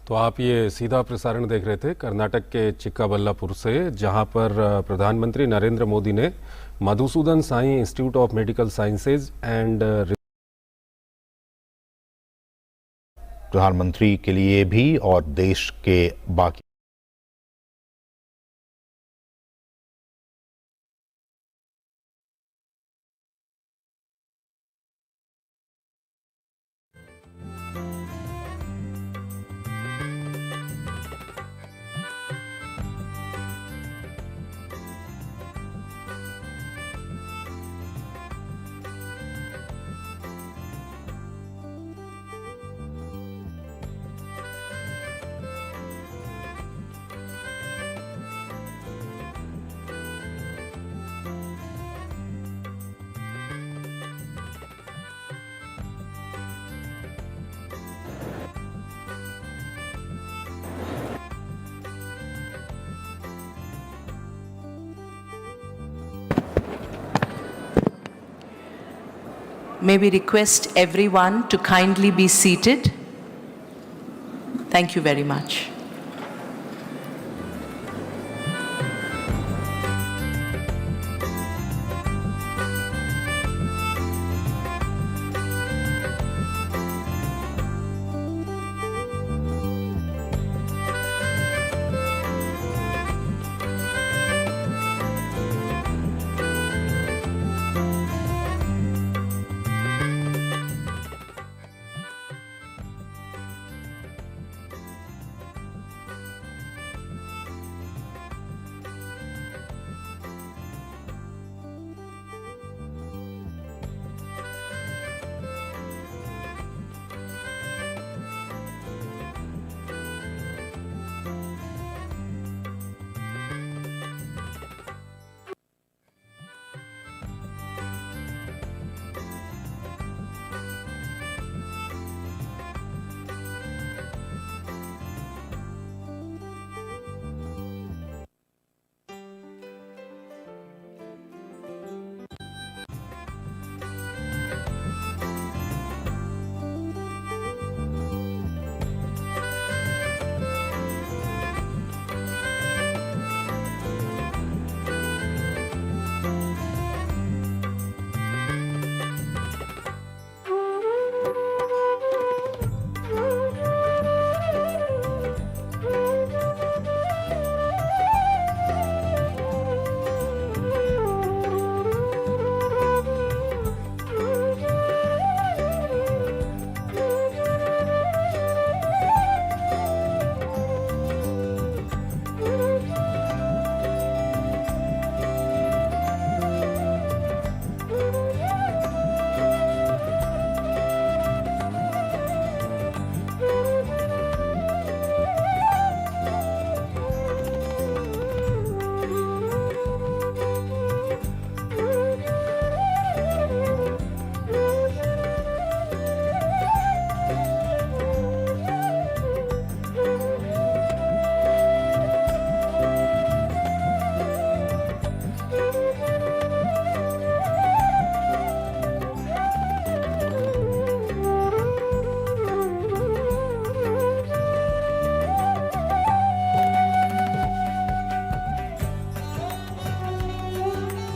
तो आप ये सीधा प्रसारण देख रहे थे कर्नाटक के चिक्काबल्लापुर से, जहां पर प्रधानमंत्री नरेंद्र मोदी ने Madhusudan Sai institute of medical sciences and प्रधानमंत्री के लिए भी और देश के बाकी May we request everyone to kindly be seated? Thank you very much.